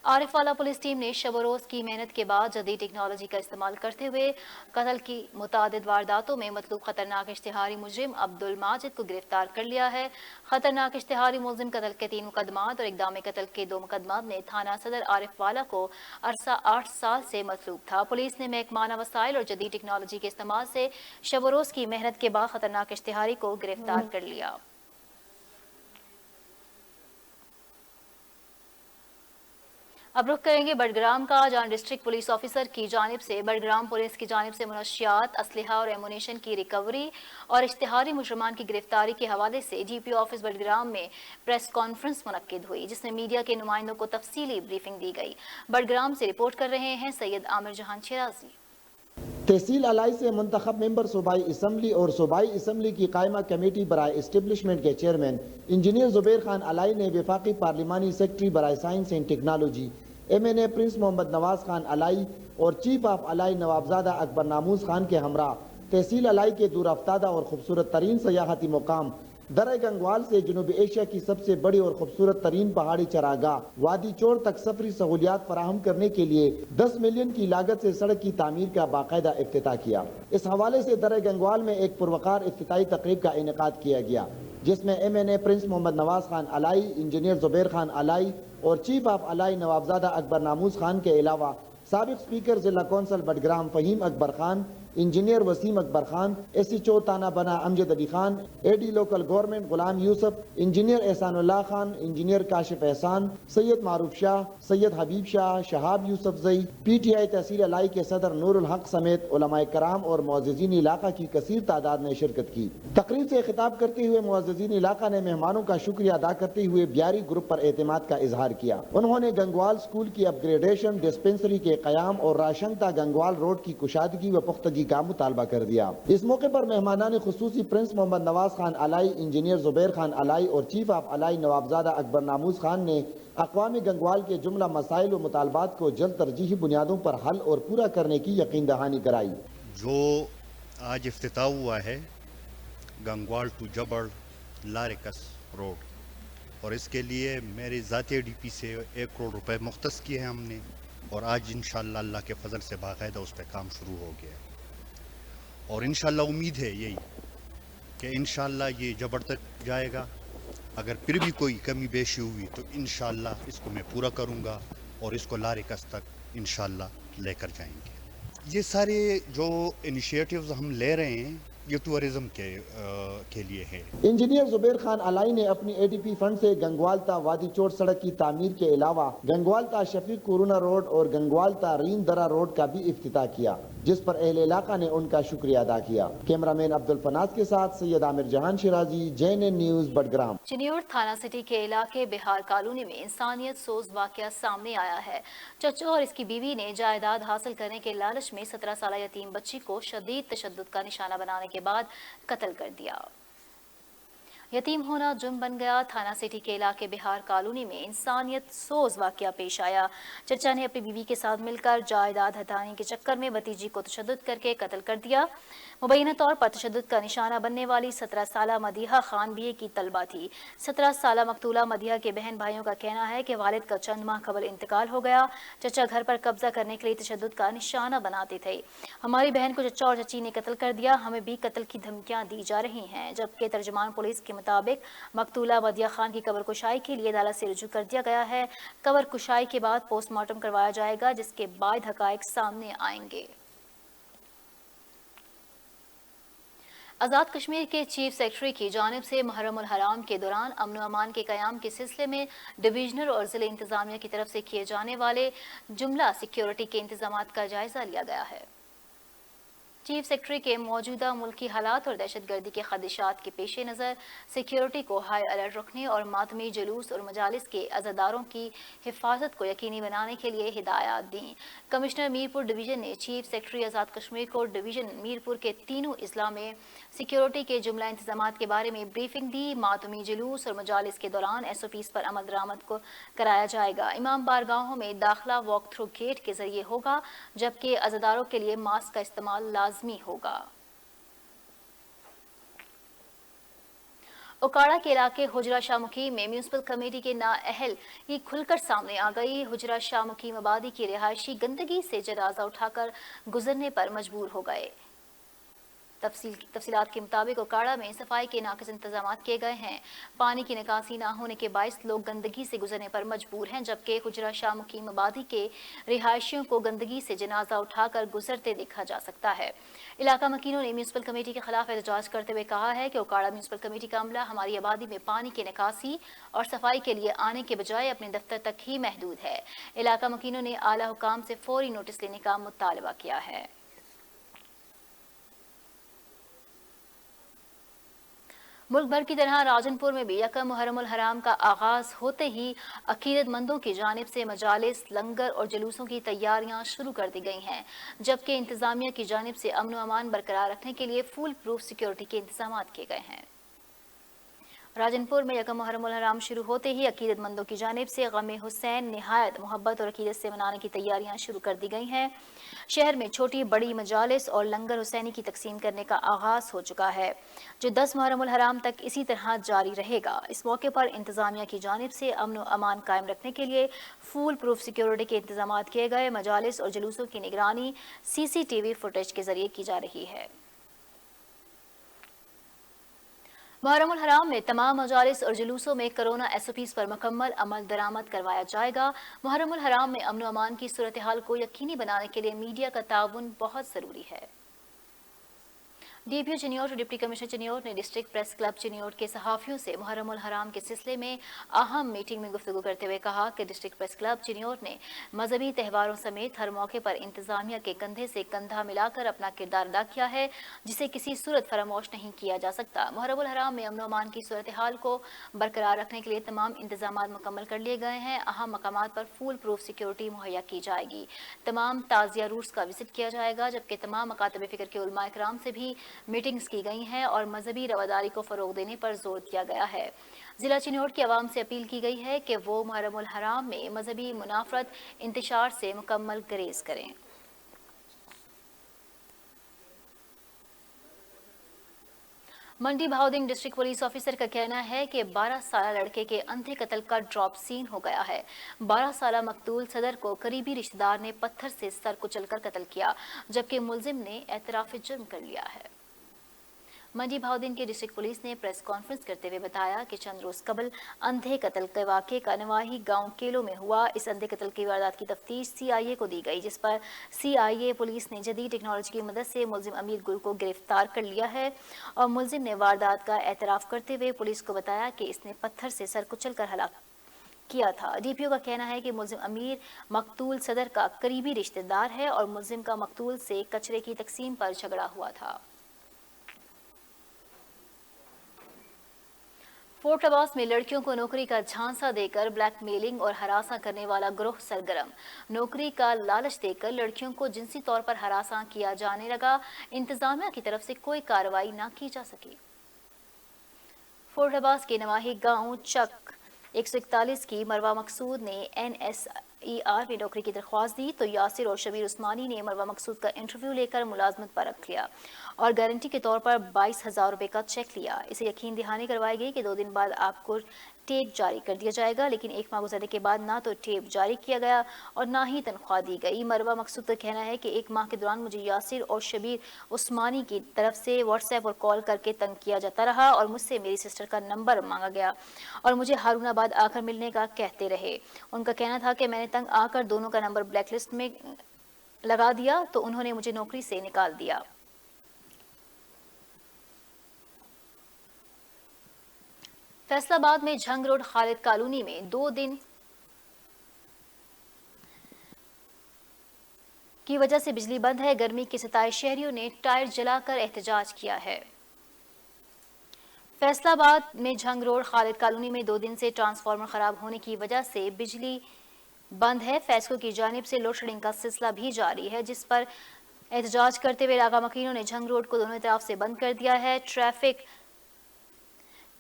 عارف والا پولیس ٹیم نے شب و روز کی محنت کے بعد جدید ٹیکنالوجی کا استعمال کرتے ہوئے قتل کی متعدد وارداتوں میں مطلوب خطرناک اشتہاری مجرم عبد الماجد کو گرفتار کر لیا ہے۔ خطرناک اشتہاری ملزم قتل کے 3 مقدمات اور اقدام قتل کے 2 مقدمات میں تھانہ صدر عارف والا کو عرصہ 8 سال سے مطلوب تھا۔ پولیس نے محکمانہ وسائل اور جدید ٹیکنالوجی کے استعمال سے شب و روز کی محنت کے بعد خطرناک اشتہاری کو گرفتار کر لیا۔ اب رخ کریں گے بڑگرام کا، جہاں ڈسٹرکٹ پولیس آفیسر کی جانب سے بڑگرام پولیس کی جانب سے منشیات، اسلحہ اور ایمونیشن کی ریکوری اور اشتہاری مجرمان کی گرفتاری کے حوالے سے DPO آفس بڑگرام میں پریس کانفرنس منعقد ہوئی، جس میں میڈیا کے نمائندوں کو تفصیلی بریفنگ دی گئی۔ بڑگرام سے رپورٹ کر رہے ہیں سید عامر جہان شیرازی۔ تحصیل الائی سے منتخب ممبر صوبائی اسمبلی اور صوبائی اسمبلی کی قائمہ کمیٹی برائے اسٹیبلشمنٹ کے چیئرمین انجینئر زبیر خان الائی نے وفاقی پارلیمانی سیکرٹری برائے science and technology MNA prince Muhammad Nawaz Khan Alai اور چیف آف الائی نوابزادہ اکبر ناموز خان کے ہمراہ تحصیل الائی کے دور افتادہ اور خوبصورت ترین سیاحتی مقام درہ گنگوال سے جنوبی ایشیا کی سب سے بڑی اور خوبصورت ترین پہاڑی چراگاہ وادی چور تک سفری سہولیات فراہم کرنے کے لیے 10 ملین کی لاگت سے سڑک کی تعمیر کا باقاعدہ افتتاح کیا۔ اس حوالے سے درہ گنگوال میں ایک پروقار افتتاحی تقریب کا انعقاد کیا گیا، جس میں MNA پرنس محمد نواز خان الائی، انجینئر زبیر خان الائی اور چیف آف الائی نوابزادہ اکبر ناموز خان کے علاوہ سابق سپیکر ضلع کونسل بٹگرام فہیم اکبر خان، انجینئر وسیم اکبر خان، SHO تانہ بنا امجد Ali Khan, AD local government Ghulam یوسف، انجینئر احسان اللہ خان، انجینئر کاشف احسان، سید معروف شاہ، سید حبیب شاہ، شہاب یوسف زئی، PTI تحصیل الائی کے صدر نور الحق سمیت علماء کرام اور معززین علاقہ کی کثیر تعداد نے شرکت کی۔ تقریب سے خطاب کرتے ہوئے معززین علاقہ نے مہمانوں کا شکریہ ادا کرتے ہوئے بیاری گروپ پر اعتماد کا اظہار کیا۔ انہوں نے گنگوال اسکول کی اپ گریڈیشن، ڈسپنسری کے قیام اور راشنگتا گنگوال روڈ کی کشادگی و پختگی کا مطالبہ کر دیا۔ اس موقع پر مہمانان خصوصی پرنس محمد نواز خان الائی، انجینئر زبیر خان الائی اور چیف آف الائی نوابزادہ اکبر ناموز خان نے اقوام گنگوال کے جملہ مسائل و مطالبات کو جلد ترجیحی بنیادوں پر حل اور پورا کرنے کی یقین دہانی کرائی۔ جو آج افتتاح ہوا ہے گنگوال ٹو جبڑ لارکس روڈ، اور اس کے لیے میری ذاتی DP سے 1 کروڑ روپے مختص کیے ہیں ہم نے، اور آج انشاءاللہ اللہ کے فضل سے باقاعدہ اس پہ کام شروع ہو گیا ہے، اور انشاءاللہ امید ہے یہی کہ انشاءاللہ یہ جبڑ تک جائے گا۔ اگر پھر بھی کوئی کمی بیشی ہوئی تو انشاءاللہ اس کو میں پورا کروں گا اور اس کو لارکس تک انشاءاللہ لے کر جائیں گے۔ یہ سارے جو انیشیٹیوز ہم لے رہے ہیں یہ ٹورزم کے لیے ہے۔ انجینئر زبیر خان الائی نے اپنی ADP فنڈ سے گنگوال تا وادی چور سڑک کی تعمیر کے علاوہ گنگوال تا شفیق کورونا روڈ اور گنگوال تا رین درہ روڈ کا بھی افتتاح کیا۔ जिस पर अहले इलाका ने उनका शुक्रिया अदा किया। कैमरामैन अब्दुल फनाज के साथ सैयद आमिर जहान शिराजी, JNN न्यूज़, बडग्राम। चिन्योर थाना सिटी के इलाके बिहार कॉलोनी में इंसानियत सोज वाकया सामने आया है। चचा और इसकी बीवी ने जायदाद हासिल करने के लालच में 17 साल यतीम बच्ची को शदीद तशद्दुद का निशाना बनाने के बाद कत्ल कर दिया। यतीम होना जुर्म बन गया। थाना सिटी के इलाके बिहार कॉलोनी में इंसानियत सोज वाकया पेश आया। चचा ने अपनी बीवी के साथ मिलकर जायदाद हटाने के चक्कर में भतीजी को तशद्दुद करके कत्ल कर दिया। मुबैना तौर पर तशद्दुद का निशाना बनने वाली 17 साला मदीहा खान बीए की तलबा थी। 17 साला मकतूला मदीहा के बहन भाइयों का कहना है कि वालिद का चंद माह कबल इंतकाल हो गया। चचा घर पर कब्जा करने के लिए तशद्दुद का निशाना बनाते थे। हमारी बहन को चचा और चची ने कत्ल कर दिया, हमें भी कत्ल की धमकियां दी जा रही हैं। जबकि तर्जुमान पुलिस के मुताबिक मकतूला मदीहा खान की कब्र कुशाई के लिए अदालत से रुजू कर दिया गया है। कब्र कुशाई के बाद पोस्टमार्टम करवाया जाएगा, जिसके बाद हकायक सामने आएंगे। आज़ाद कश्मीर के चीफ सेक्रेटरी की जानिब से मुहर्रम उल हराम के दौरान अमन व अमान के क़याम के सिलसिले में डिवीजनल और ज़िले इंतज़ामिया की तरफ से किए जाने वाले जुमला सिक्योरिटी के इंतज़ामात का जायज़ा लिया गया है। चीफ सेक्रेटरी के मौजूदा मुल्की हालात और दहशतगर्दी के खदशात के पेश नज़र सिक्योरिटी को हाई अलर्ट रखने और मातमी जुलूस और मजालिस के अज़ादारों की हिफाजत को यकीनी बनाने के लिए हिदायत दी। कमिश्नर मीरपुर डिवीज़न ने चीफ सेक्रेटरी आज़ाद कश्मीर को डिवीज़न मीरपुर के तीनों अजला में सिक्योरिटी के जुमला इंतजामात के बारे में ब्रीफिंग दी। मातमी जुलूस और मजालिस के दौरान SOPs पर अमल दरामद को कराया जाएगा। इमाम बारगाहों में दाखिला वॉक थ्रू गेट के जरिए होगा, जबकि अज़ादारों के लिए मास्क का इस्तेमाल लाजमी होगा। उकाड़ा के इलाके हुजरा शाहमुखी में म्यूनसिपल कमेटी के नाअहल की खुलकर सामने आ गई। हुजरा शाहमुखी आबादी की रिहायशी गंदगी से जनाजा उठाकर गुजरने पर मजबूर हो गए। तफसीलात के मुताबिक उकाड़ा में सफाई के नाक़िस इंतजाम किए गए हैं। पानी की निकासी ना होने के बायस लोग गंदगी से गुजरने पर मजबूर हैं, जबकि हुजरा शाहमुखी आबादी के रिहायशियों को गंदगी से जनाजा उठाकर गुजरते देखा जा सकता है। इलाका मकीनों ने म्यूनसिपल कमेटी के खिलाफ एहतजाज करते हुए कहा है कि उकाड़ा म्यूनसिपल कमेटी का अमला हमारी आबादी में पानी की निकासी और सफाई के लिए आने के बजाय अपने दफ्तर तक ही महदूद है। इलाका मकीनों ने आला हुकाम से फौरी नोटिस लेने का मुतालबा किया है। मुल्क भर की तरह राजनपुर में भी यकम मुहर्रम उल हराम का आगाज होते ही अकीदतमंदों की जानिब से मजालिस, लंगर और जुलूसों की तैयारियां शुरू कर दी गई हैं, जबकि इंतजामिया की जानिब से अमन व अमान बरकरार रखने के लिए फुल प्रूफ सिक्योरिटी के इंतजाम किए गए हैं। राजनपुर में यकम मुहर्रम उल हराम शुरू होते ही अकीदतमंदों की जानिब से गम हुसैन निहायत मोहब्बत और अकीदत से मनाने की तैयारियां शुरू कर दी गई हैं। शहर में छोटी बड़ी मजालिस और लंगर हुसैनी की तकसीम करने का आगाज हो चुका है, जो 10 मुहर्रम उल हराम तक इसी तरह जारी रहेगा। इस मौके पर इंतजामिया की जानिब से अमन व अमान कायम रखने के लिए फुल प्रूफ सिक्योरिटी के इंतजाम किए गए। मजालिस और जुलूसों की निगरानी CCTV फुटेज के जरिए की जा रही है। मुहर्रम उल हराम में तमाम मजालिस और जुलूसों में कोरोना SOPs पर मुकम्मल अमल दरामद करवाया जाएगा। मुहर्रम उल हराम में अमन व अमान की सूरत हाल को यकीनी बनाने के लिए मीडिया का ताउन बहुत ज़रूरी है। DPO चिन्योट और डिप्टी कमिश्नर चिन्योट ने डिस्ट्रिक्ट प्रेस क्लब चिन्योट के सहाफ़ियों से मुहर्रम उल हराम के सिलसिले में अहम मीटिंग में गुफ्तगू करते हुए कहा कि डिस्ट्रिक्ट प्रेस क्लब चिन्योट ने मजहबी त्यौहारों समेत हर मौके पर इंतजामिया के कंधे से कंधा मिलाकर अपना किरदार अदा किया है, जिसे किसी सूरत फरामोश नहीं किया जा सकता। मुहर्रम उल हराम में अमन व अमान की सूरत हाल को बरकरार रखने के लिए तमाम इंतजाम मुकम्मल कर लिए गए हैं। अहम मकामात पर फुल प्रूफ सिक्योरिटी मुहैया की जाएगी। तमाम ताज़िया रूट्स का विजिट किया जाएगा, जबकि तमाम मकातब फ़िक्र के उलमा इकराम से भी मीटिंग्स की गई हैं और मजहबी रवादारी को फ़रोग देने पर जोर दिया गया है। जिला चिन्योट की आवाम से अपील की गई है कि वो मुहर्रम उल हराम में मजहबी मुनाफरत इंतशार से मुकम्मल गुरेज करें। मंडी भाउदिंग डिस्ट्रिक्ट पुलिस ऑफिसर का कहना है कि 12 साला लड़के के अंधे कत्ल का ड्रॉप सीन हो गया है। 12 साला मकतूल सदर को करीबी रिश्तेदार ने पत्थर से सर कुचलकर कत्ल किया, जबकि मुलजिम ने एतराफ़ जुर्म कर लिया है। मंडी भाउदिन की डिस्ट्रिक्ट पुलिस ने प्रेस कॉन्फ्रेंस करते हुए बताया कि चंद रोज कबल अंधे कत्ल के वाक़े का नवाही गांव केलो में हुआ। इस अंधे कत्ल की वारदात की तफ्तीश CIA को दी गई, जिस पर CIA पुलिस ने जदीद टेक्नोलॉजी की मदद से मुलजिम अमीर गुल को गिरफ्तार कर लिया है और मुलजिम ने वारदात का एतराफ़ करते हुए पुलिस को बताया कि इसने पत्थर से सर कुचल कर हलाक کیا تھا۔ DPO کا کہنا ہے کہ ملزم امیر مقتول صدر کا قریبی رشتہ دار ہے اور ملزم کا مقتول سے کچرے کی تقسیم پر جھگڑا ہوا تھا۔ فورٹ عباس میں لڑکیوں کو نوکری کا جھانسا دے کر بلیک میلنگ اور ہراساں کرنے والا گروہ سرگرم۔ نوکری کا لالچ دے کر لڑکیوں کو جنسی طور پر ہراساں کیا جانے لگا، انتظامیہ کی طرف سے کوئی کارروائی نہ کی جا سکی۔ فورٹ عباس کے نواحی گاؤں چک 141 کی مروہ مقصود نے NSER میں نوکری کی درخواست دی تو یاسر اور شبیر عثمانی نے مروہ مقصود کا انٹرویو لے کر ملازمت پر رکھ لیا اور گارنٹی کے طور پر 22,000 روپے کا چیک لیا۔ اسے یقین دہانی کروائی گئی کہ 2 دن بعد آپ کو ٹیپ جاری کر دیا جائے گا، لیکن 1 ماہ گزرنے کے بعد نہ تو ٹیپ جاری کیا گیا اور نہ ہی تنخواہ دی گئی۔ مروہ مقصود کا کہنا ہے کہ 1 ماہ کے دوران مجھے یاسر اور شبیر عثمانی کی طرف سے واٹس ایپ اور کال کر کے تنگ کیا جاتا رہا اور مجھ سے میری سسٹر کا نمبر مانگا گیا اور مجھے ہارون آباد آ کر ملنے کا کہتے رہے۔ ان کا کہنا تھا کہ میں نے تنگ آ کر دونوں کا نمبر بلیک لسٹ میں لگا دیا تو انہوں نے مجھے نوکری سے نکال دیا۔ فیصل آباد میں جھنگ روڈ خالد کالونی میں 2 دن کی وجہ سے بجلی بند ہے۔ گرمی کے ستائے شہریوں نے ٹائر جلا کر احتجاج کیا ہے۔ فیصل آباد میں جھنگ روڈ خالد کالونی میں 2 دن سے ٹرانسفارمر خراب ہونے کی وجہ سے بجلی بند ہے۔ فیسکو کی جانب سے لوڈ شیڈنگ کا سلسلہ بھی جاری ہے، جس پر احتجاج کرتے ہوئے علاقہ مکینوں نے جھنگ روڈ کو دونوں طرف سے بند کر دیا ہے۔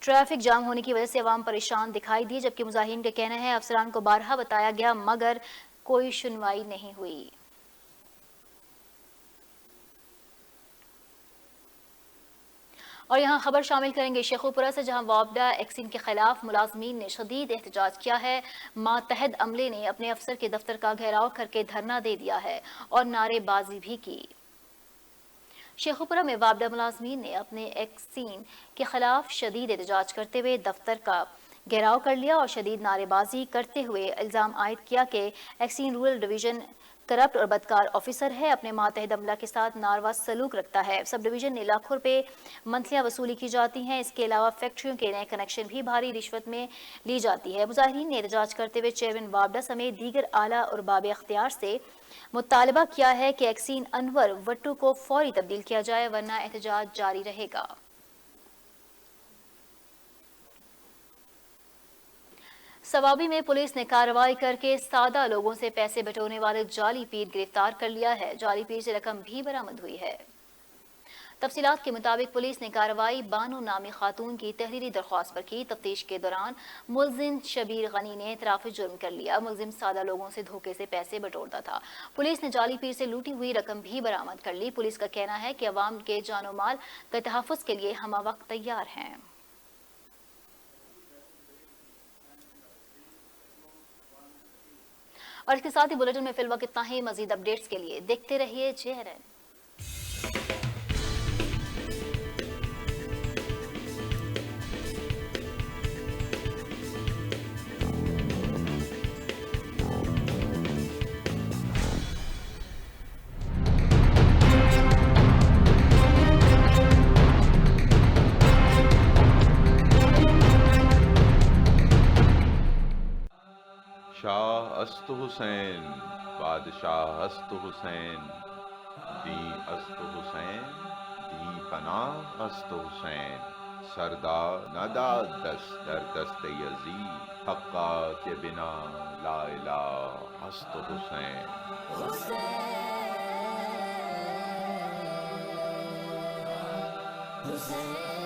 ٹریفک جام ہونے کی وجہ سے عوام پریشان دکھائی دی، جبکہ مظاہرین کا کہنا ہے افسران کو بارہا بتایا گیا مگر کوئی سنوائی نہیں ہوئی۔ اور یہاں خبر شامل کریں گے شیخوپورہ سے، جہاں وابڈا ایکسین کے خلاف ملازمین نے شدید احتجاج کیا ہے۔ ماتحت عملے نے اپنے افسر کے دفتر کا گھیراؤ کر کے دھرنا دے دیا ہے اور نعرے بازی بھی کی۔ شیخوپورہ میں وابڈا ملازمین نے اپنے ایکسین کے خلاف شدید احتجاج کرتے ہوئے دفتر کا گھیراؤ کر لیا اور شدید نعرے بازی کرتے ہوئے الزام عائد کیا کہ ایکسین رورل ڈویژن کرپٹ اور بدکار آفیسر ہے، اپنے ماتحت عملہ کے ساتھ ناروا سلوک رکھتا ہے۔ سب ڈویژن نے لاکھوں روپے منتھلیاں وصولی کی جاتی ہیں، اس کے علاوہ فیکٹریوں کے نئے کنیکشن بھی بھاری رشوت میں لی جاتی ہے۔ مظاہرین نے احتجاج کرتے ہوئے چیئرمین وابڈا سمیت دیگر اعلیٰ اور باب اختیار سے مطالبہ کیا ہے کہ ایکسین انور وٹو کو فوری تبدیل کیا جائے ورنہ احتجاج جاری رہے گا۔ سوابی میں پولیس نے کارروائی کر کے سادہ لوگوں سے پیسے بٹورنے والے جعلی پیر گرفتار کر لیا ہے۔ جعلی پیر سے رقم بھی برآمد ہوئی ہے۔ تفصیلات کے مطابق پولیس نے کارروائی بانو نامی خاتون کی تحریری درخواست پر کی۔ تفتیش کے دوران ملزم شبیر غنی نے اعتراف جرم کر لیا۔ ملزم سادہ لوگوں سے دھوکے سے پیسے بٹورتا تھا۔ پولیس نے جعلی پیر سے لوٹی ہوئی رقم بھی برآمد کر لی۔ پولیس کا کہنا ہے کہ عوام کے جان و مال کے تحفظ کے لیے ہمہ وقت تیار ہیں۔ اور اس کے ساتھ ہی بلیٹن میں فی الوقت اتنا ہی۔ مزید اپڈیٹس کے لیے دیکھتے رہیے JNN۔ شاہ است حسین بادشاہ است حسین دی است حسین دی پناہ است حسین سردا نداد دست در دست یزید حقا کے بنا لا الہ است حسین حسین